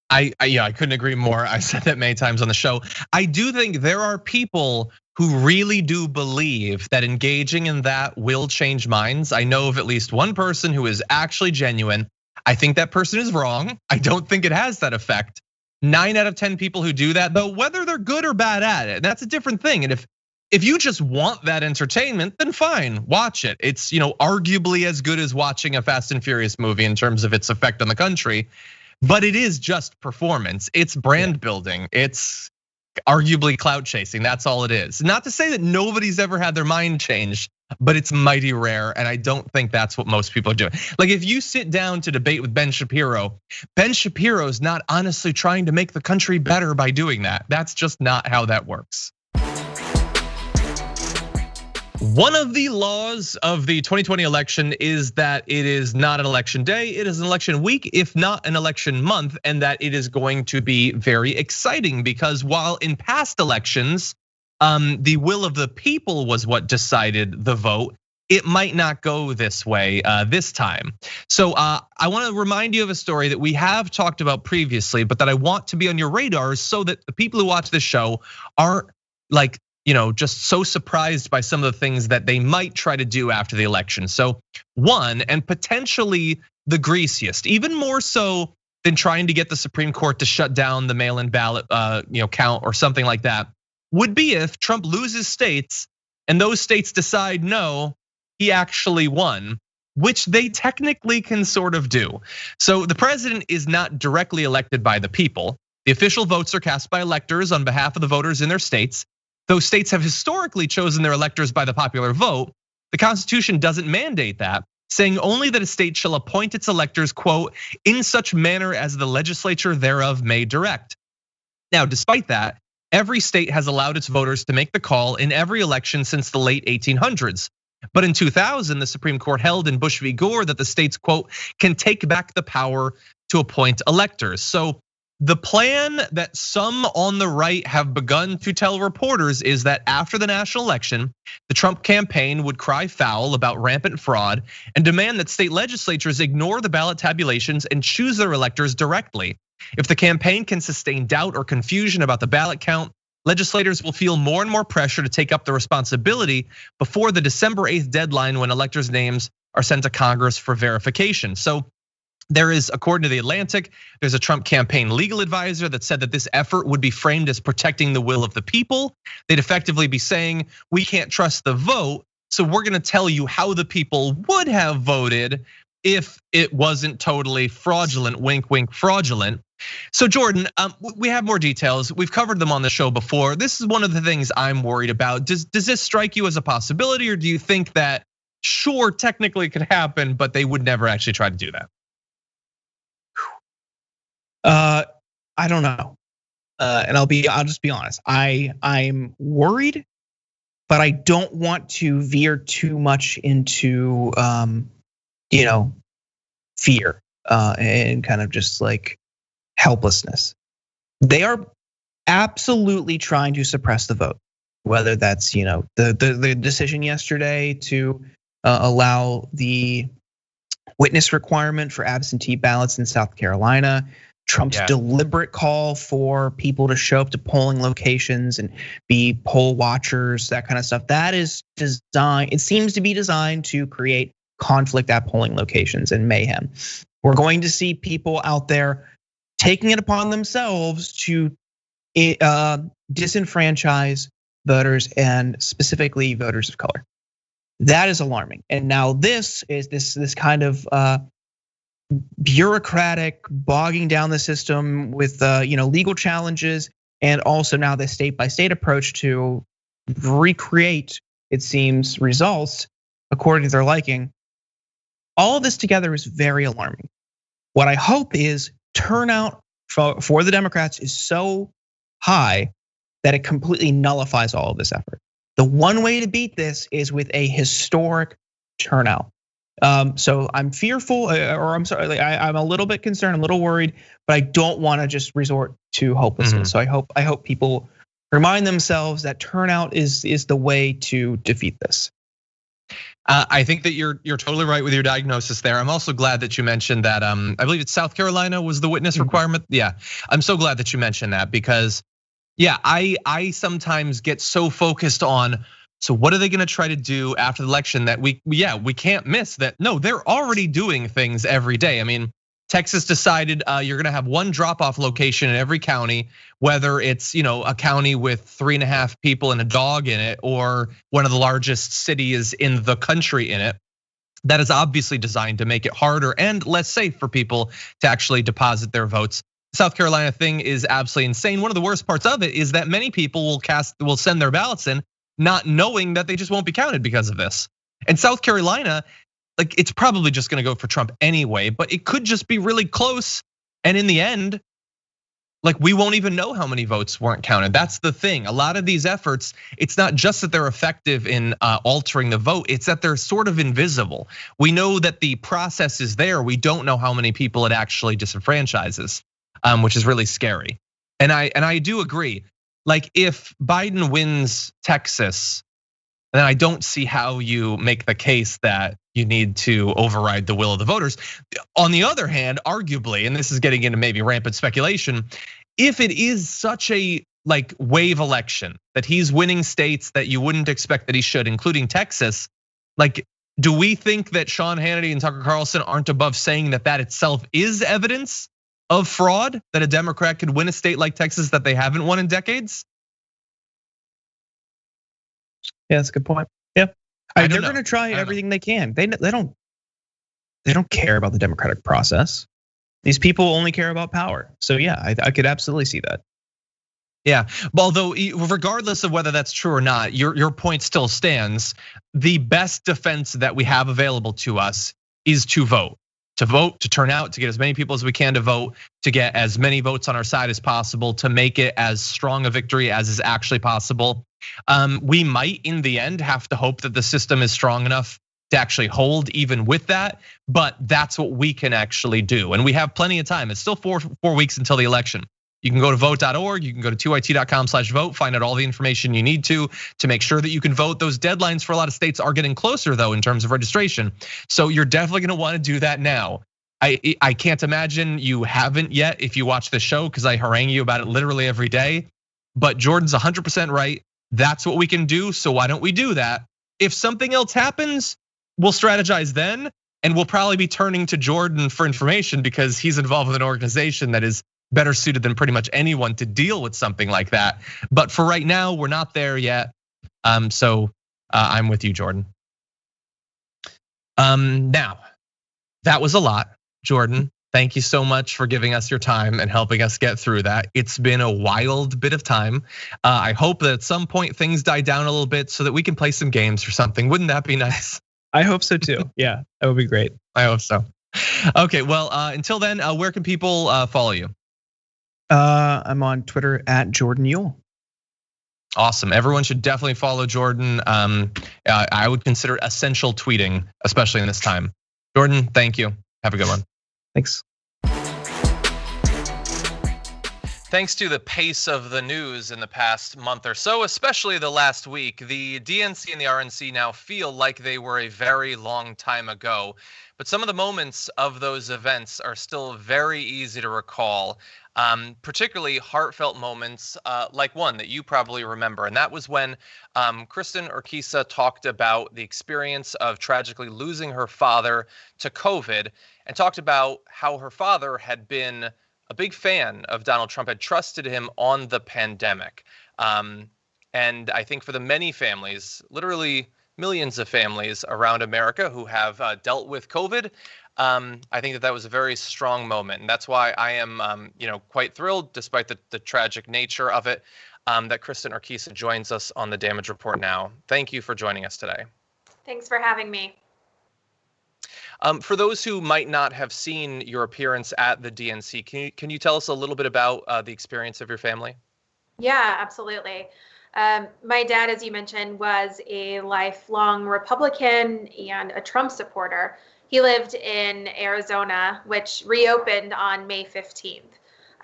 I couldn't agree more. I said that many times on the show. I do think there are people who really do believe that engaging in that will change minds. I know of at least one person who is actually genuine. I think that person is wrong. I don't think it has that effect. 9 out of 10 people who do that, though, whether they're good or bad at it, that's a different thing. And if you just want that entertainment, then fine, watch it. It's arguably as good as watching a Fast and Furious movie in terms of its effect on the country. But it is just performance. It's brand building. It's arguably clout chasing. That's all it is. Not to say that nobody's ever had their mind changed. but it's mighty rare. And I don't think that's what most people are doing. Like if you sit down to debate with Ben Shapiro's not honestly trying to make the country better by doing that. That's just not how that works. One of the laws of the 2020 election is that it is not an election day, it is an election week, if not an election month, and that it is going to be very exciting because while in past elections, the will of the people was what decided the vote, it might not go this way this time. So I want to remind you of a story that we have talked about previously, but that I want to be on your radars so that the people who watch this show aren't like, just so surprised by some of the things that they might try to do after the election. So one, and potentially the greasiest, even more so than trying to get the Supreme Court to shut down the mail-in ballot count or something like that, would be if Trump loses states and those states decide, no, he actually won, which they technically can sort of do. So the president is not directly elected by the people. The official votes are cast by electors on behalf of the voters in their states. Those states have historically chosen their electors by the popular vote. The Constitution doesn't mandate that, saying only that a state shall appoint its electors, quote, in such manner as the legislature thereof may direct. Now, despite that, every state has allowed its voters to make the call in every election since the late 1800s. But in 2000, the Supreme Court held in Bush v. Gore that the states, quote, can take back the power to appoint electors. So the plan that some on the right have begun to tell reporters is that after the national election, the Trump campaign would cry foul about rampant fraud and demand that state legislatures ignore the ballot tabulations and choose their electors directly. If the campaign can sustain doubt or confusion about the ballot count, legislators will feel more and more pressure to take up the responsibility before the December 8th deadline when electors' names are sent to Congress for verification. So there is, according to The Atlantic, there's a Trump campaign legal advisor that said that this effort would be framed as protecting the will of the people. They'd effectively be saying, we can't trust the vote, so we're gonna tell you how the people would have voted if it wasn't totally fraudulent, wink, wink, fraudulent. So Jordan, we have more details. We've covered them on the show before. This is one of the things I'm worried about. Does this strike you as a possibility, or do you think that sure, technically it could happen, but they would never actually try to do that? I don't know, and I'll just be honest. I'm worried, but I don't want to veer too much into fear and kind of just like helplessness. They are absolutely trying to suppress the vote, whether that's the decision yesterday to allow the witness requirement for absentee ballots in South Carolina, Trump's deliberate call for people to show up to polling locations and be poll watchers, that kind of stuff. That is designed, it seems to be designed to create conflict at polling locations and mayhem. We're going to see people out there taking it upon themselves to disenfranchise voters and specifically voters of color. That is alarming. And now this is this kind of bureaucratic bogging down the system with legal challenges, and also now the state by state approach to recreate, it seems, results according to their liking. All of this together is very alarming. What I hope is turnout for the Democrats is so high that it completely nullifies all of this effort. The one way to beat this is with a historic turnout. So I'm fearful, or I'm sorry, I'm a little bit concerned, I'm a little worried, but I don't want to just resort to hopelessness. So I hope people remind themselves that turnout is the way to defeat this. I think that you're totally right with your diagnosis there. I'm also glad that you mentioned that. I believe it's South Carolina was the witness requirement. Yeah, I'm so glad that you mentioned that because, I sometimes get so focused on. So what are they gonna try to do after the election that we can't miss that? No, they're already doing things every day. I mean, Texas decided you're gonna have one drop-off location in every county, whether it's a county with 3.5 people and a dog in it, or one of the largest cities in the country in it. That is obviously designed to make it harder and less safe for people to actually deposit their votes. The South Carolina thing is absolutely insane. One of the worst parts of it is that many people will send their ballots in not knowing that they just won't be counted because of this. And South Carolina, like it's probably just gonna go for Trump anyway, but it could just be really close. And in the end, like we won't even know how many votes weren't counted. That's the thing. A lot of these efforts, it's not just that they're effective in altering the vote, it's that they're sort of invisible. We know that the process is there. We don't know how many people it actually disenfranchises, which is really scary. And I do agree. Like if Biden wins Texas, then I don't see how you make the case that you need to override the will of the voters. On the other hand, arguably, and this is getting into maybe rampant speculation, if it is such a like wave election that he's winning states that you wouldn't expect that he should, including Texas, like do we think that Sean Hannity and Tucker Carlson aren't above saying that that itself is evidence of fraud, that a Democrat could win a state like Texas that they haven't won in decades? Yeah, that's a good point. Yeah, they're going to try know. everything they can. They don't care about the democratic process. These people only care about power. So yeah, I could absolutely see that. Yeah, although regardless of whether that's true or not, your point still stands. The best defense that we have available to us is to vote, to turn out, to get as many people as we can to vote, to get as many votes on our side as possible, to make it as strong a victory as is actually possible. We might, in the end, have to hope that the system is strong enough to actually hold even with that, but that's what we can actually do. And we have plenty of time. It's still four weeks until the election. You can go to vote.org, you can go to 2it.com/vote, find out all the information you need to make sure that you can vote. Those deadlines for a lot of states are getting closer though in terms of registration. So you're definitely gonna wanna do that now. I can't imagine you haven't yet if you watch the show, because I harangue you about it literally every day. But Jordan's 100% right. That's what we can do, so why don't we do that? If something else happens, we'll strategize then, and we'll probably be turning to Jordan for information because he's involved with an organization that is better suited than pretty much anyone to deal with something like that. But for right now, we're not there yet. So I'm with you, Jordan. Now, that was a lot, Jordan. Thank you so much for giving us your time and helping us get through that. It's been a wild bit of time. I hope that at some point things die down a little bit so that we can play some games or something. Wouldn't that be nice? I hope so too. Yeah, that would be great. I hope so. Okay, well, until then, where can people follow you? I'm on Twitter at Jordan Yule. Awesome. Everyone should definitely follow Jordan. I would consider it essential tweeting, especially in this time. Jordan, thank you. Have a good one. Thanks. Thanks to the pace of the news in the past month or so, especially the last week, the DNC and the RNC now feel like they were a very long time ago. But some of the moments of those events are still very easy to recall, particularly heartfelt moments like one that you probably remember. And that was when Kristin Urquiza talked about the experience of tragically losing her father to COVID, and talked about how her father had been a big fan of Donald Trump, had trusted him on the pandemic. And I think for the many families, literally millions of families around America who have dealt with COVID, I think that was a very strong moment. And that's why I am quite thrilled, despite the tragic nature of it, that Kristin Urquiza joins us on the Damage Report now. Thank you for joining us today. Thanks for having me. For those who might not have seen your appearance at the DNC, can you tell us a little bit about the experience of your family? Yeah, absolutely. My dad, as you mentioned, was a lifelong Republican and a Trump supporter. He lived in Arizona, which reopened on May 15th.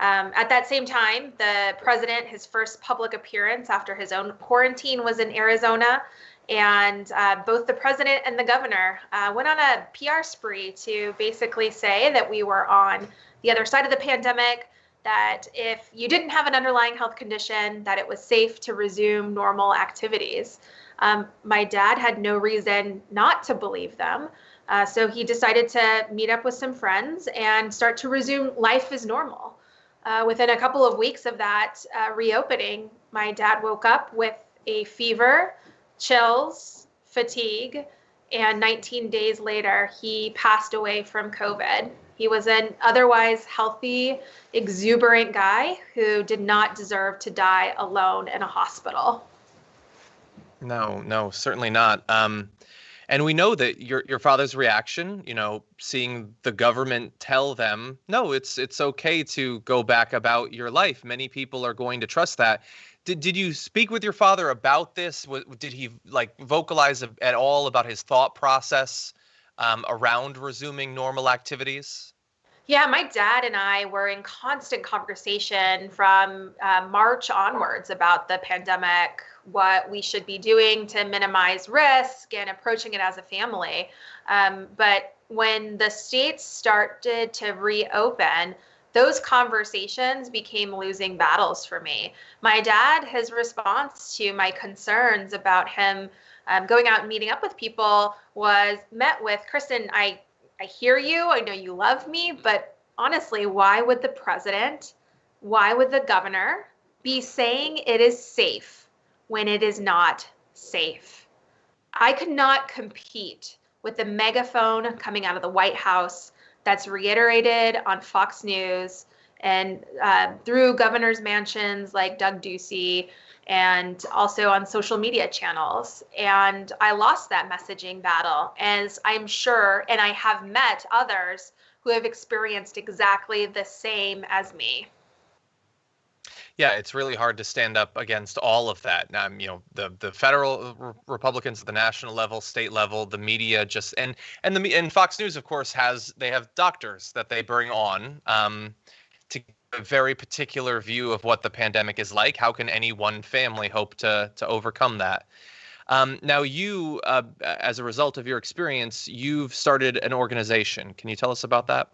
At that same time, the president, his first public appearance after his own quarantine was in Arizona. And both the president and the governor went on a PR spree to basically say that we were on the other side of the pandemic, that if you didn't have an underlying health condition, that it was safe to resume normal activities. My dad had no reason not to believe them. So he decided to meet up with some friends and start to resume life as normal. Within a couple of weeks of that reopening, my dad woke up with a fever, chills, fatigue, and 19 days later, he passed away from COVID. He was an otherwise healthy, exuberant guy who did not deserve to die alone in a hospital. No, certainly not. And we know that your father's reaction, seeing the government tell them, no, it's okay to go back about your life. Many people are going to trust that. Did you speak with your father about this? Did he vocalize at all about his thought process around resuming normal activities? Yeah, my dad and I were in constant conversation from March onwards about the pandemic, what we should be doing to minimize risk and approaching it as a family. But when the states started to reopen, those conversations became losing battles for me. My dad, his response to my concerns about him going out and meeting up with people was met with, Kristin, I hear you. I know you love me, but honestly, why would the president, why would the governor be saying it is safe when it is not safe? I could not compete with the megaphone coming out of the White House that's reiterated on Fox News and through governors' mansions like Doug Ducey, and also on social media channels. And I lost that messaging battle, as I'm sure, and I have met others who have experienced exactly the same as me. Yeah, it's really hard to stand up against all of that. The federal Republicans at the national level, state level, the media and Fox News, of course, they have doctors that they bring on to give a very particular view of what the pandemic is like. How can any one family hope to overcome that? Now, you, as a result of your experience, you've started an organization. Can you tell us about that?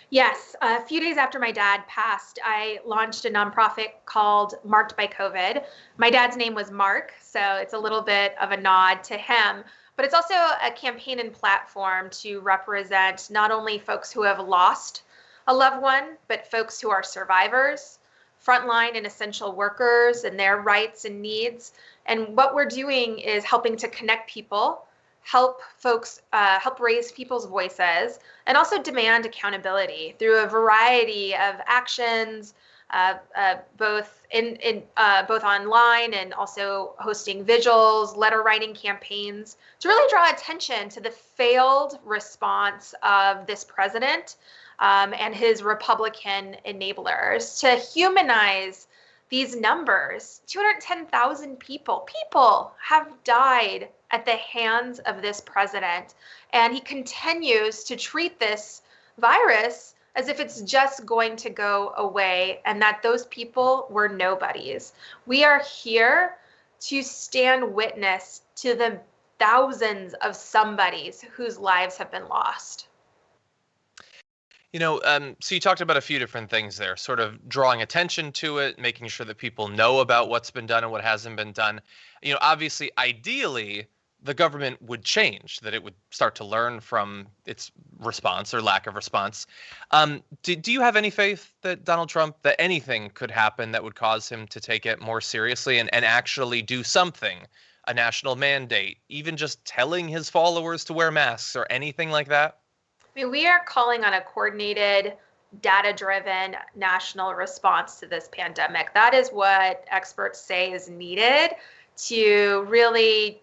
Yes. A few days after my dad passed, I launched a nonprofit called Marked by COVID. My dad's name was Mark, so it's a little bit of a nod to him. But it's also a campaign and platform to represent not only folks who have lost a loved one, but folks who are survivors, frontline and essential workers, and their rights and needs. And what we're doing is helping to connect people, help folks, help raise people's voices, and also demand accountability through a variety of actions, both online and also hosting vigils, letter writing campaigns, to really draw attention to the failed response of this president and his Republican enablers, to humanize these numbers. 210,000 people have died at the hands of this president, and he continues to treat this virus as if it's just going to go away, and that those people were nobodies. We are here to stand witness to the thousands of somebodies whose lives have been lost. So you talked about a few different things there, sort of drawing attention to it, making sure that people know about what's been done and what hasn't been done. Obviously, ideally, the government would change, that it would start to learn from its response or lack of response. Do you have any faith that Donald Trump, that anything could happen that would cause him to take it more seriously and actually do something, a national mandate, even just telling his followers to wear masks or anything like that? We are calling on a coordinated, data-driven national response to this pandemic. That is what experts say is needed to really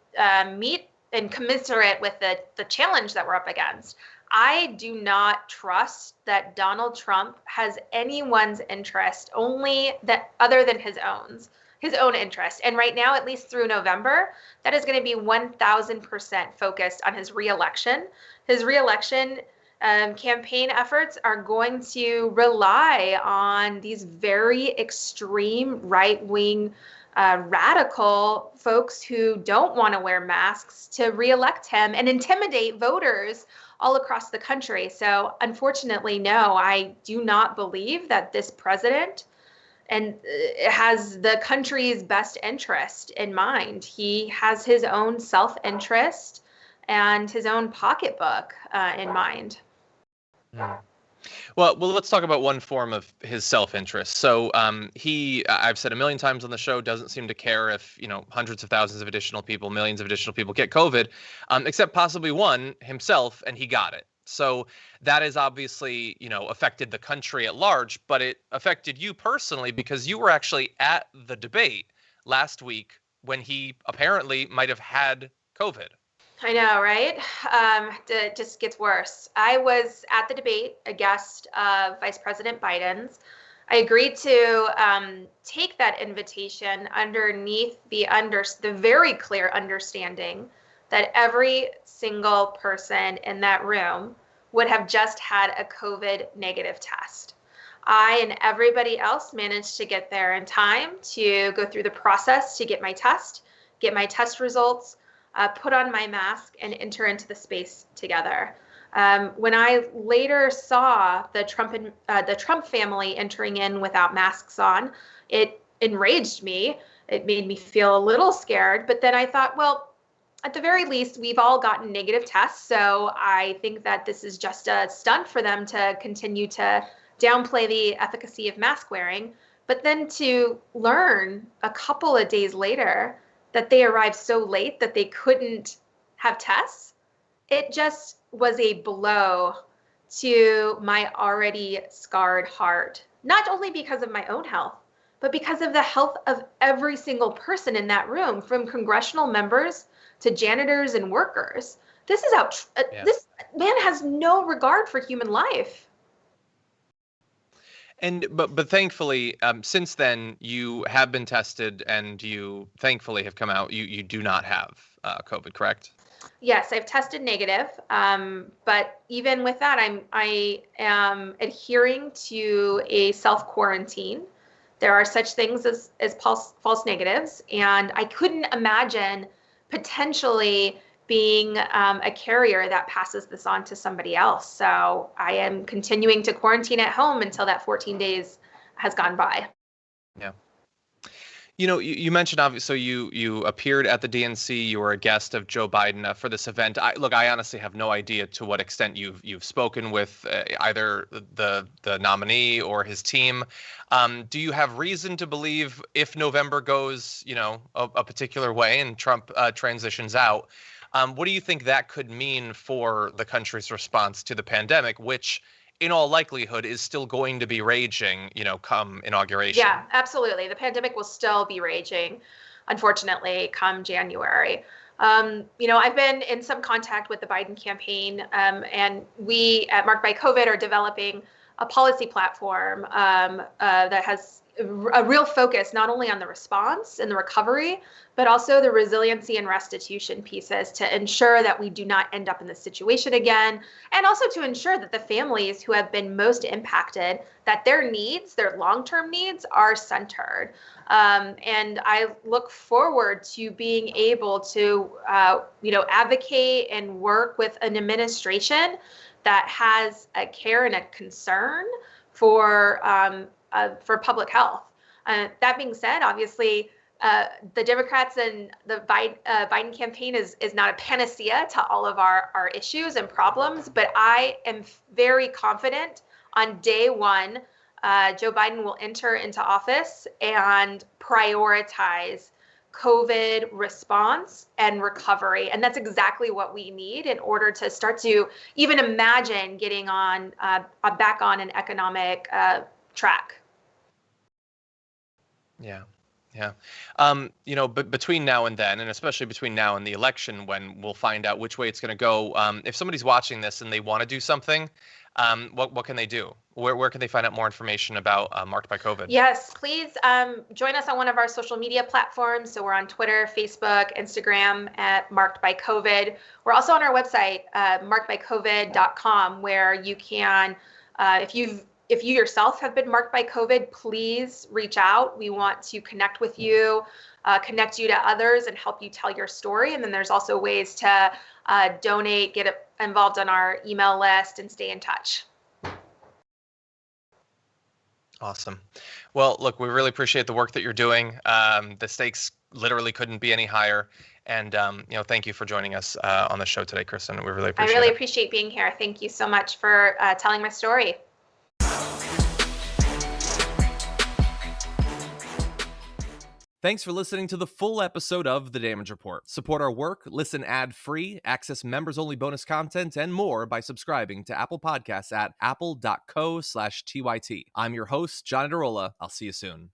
meet and commiserate with the challenge that we're up against. I do not trust that Donald Trump has anyone's interest other than his own interest. And right now, at least through November, that is going to be 1,000% focused on his reelection. His reelection campaign efforts are going to rely on these very extreme right-wing radical folks who don't want to wear masks to reelect him and intimidate voters all across the country. So unfortunately, no, I do not believe that this president has the country's best interest in mind. He has his own self-interest and his own pocketbook in mind. Well, let's talk about one form of his self-interest. So I've said a million times on the show, doesn't seem to care if, hundreds of thousands of additional people, millions of additional people get COVID, except possibly one, himself, and he got it. So that has obviously, affected the country at large, but it affected you personally because you were actually at the debate last week when he apparently might have had COVID. I know, right? It just gets worse. I was at the debate, a guest of Vice President Biden's. I agreed to take that invitation underneath the very clear understanding that every single person in that room would have just had a COVID negative test. I and everybody else managed to get there in time to go through the process to get my test results, put on my mask, and enter into the space together. When I later saw the Trump family entering in without masks on, it enraged me. It made me feel a little scared. But then I thought, well, at the very least, we've all gotten negative tests. So I think that this is just a stunt for them to continue to downplay the efficacy of mask wearing. But then to learn a couple of days later that they arrived so late that they couldn't have tests, it just was a blow to my already scarred heart, not only because of my own health, but because of the health of every single person in that room, from congressional members to janitors and workers. This is this man has no regard for human life. And but thankfully, since then you have been tested, and you thankfully have come out. You do not have COVID, correct? Yes, I've tested negative, but even with that, I am adhering to a self-quarantine. There are such things as false negatives, and I couldn't imagine potentially being a carrier that passes this on to somebody else. So I am continuing to quarantine at home until that 14 days has gone by. Yeah. You know, you mentioned obviously you appeared at the DNC. You were a guest of Joe Biden for this event. I honestly have no idea to what extent you've spoken with either the nominee or his team. Do you have reason to believe if November goes, a particular way and Trump transitions out, what do you think that could mean for the country's response to the pandemic, which in all likelihood is still going to be raging, come inauguration? Yeah, absolutely. The pandemic will still be raging, unfortunately, come January. I've been in some contact with the Biden campaign, and we at Marked by COVID are developing a policy platform that has a real focus not only on the response and the recovery, but also the resiliency and restitution pieces to ensure that we do not end up in this situation again, and also to ensure that the families who have been most impacted, that their needs, their long-term needs, are centered. And I look forward to being able to, advocate and work with an administration that has a care and a concern for public health. That being said, obviously, the Democrats and the Biden campaign is not a panacea to all of our issues and problems, but I am very confident on day one, Joe Biden will enter into office and prioritize COVID response and recovery. And that's exactly what we need in order to start to even imagine getting on back on an economic track. Yeah. But between now and then, and especially between now and the election, when we'll find out which way it's going to go, if somebody's watching this and they want to do something, what can they do? Where can they find out more information about Marked by COVID? Yes, please join us on one of our social media platforms. So we're on Twitter, Facebook, Instagram at Marked by COVID. We're also on our website, markedbycovid.com, where you can, if you yourself have been marked by COVID, please reach out. We want to connect with you, connect you to others, and help you tell your story. And then there's also ways to donate, get involved on our email list, and stay in touch. Awesome. Well, look, we really appreciate the work that you're doing. The stakes literally couldn't be any higher. And, thank you for joining us on the show today, Kristin. We really appreciate it. I really appreciate being here. Thank you so much for telling my story. Thanks for listening to the full episode of The Damage Report. Support our work, listen ad-free, access members-only bonus content, and more by subscribing to Apple Podcasts at apple.co/TYT. I'm your host, John Adarola. I'll see you soon.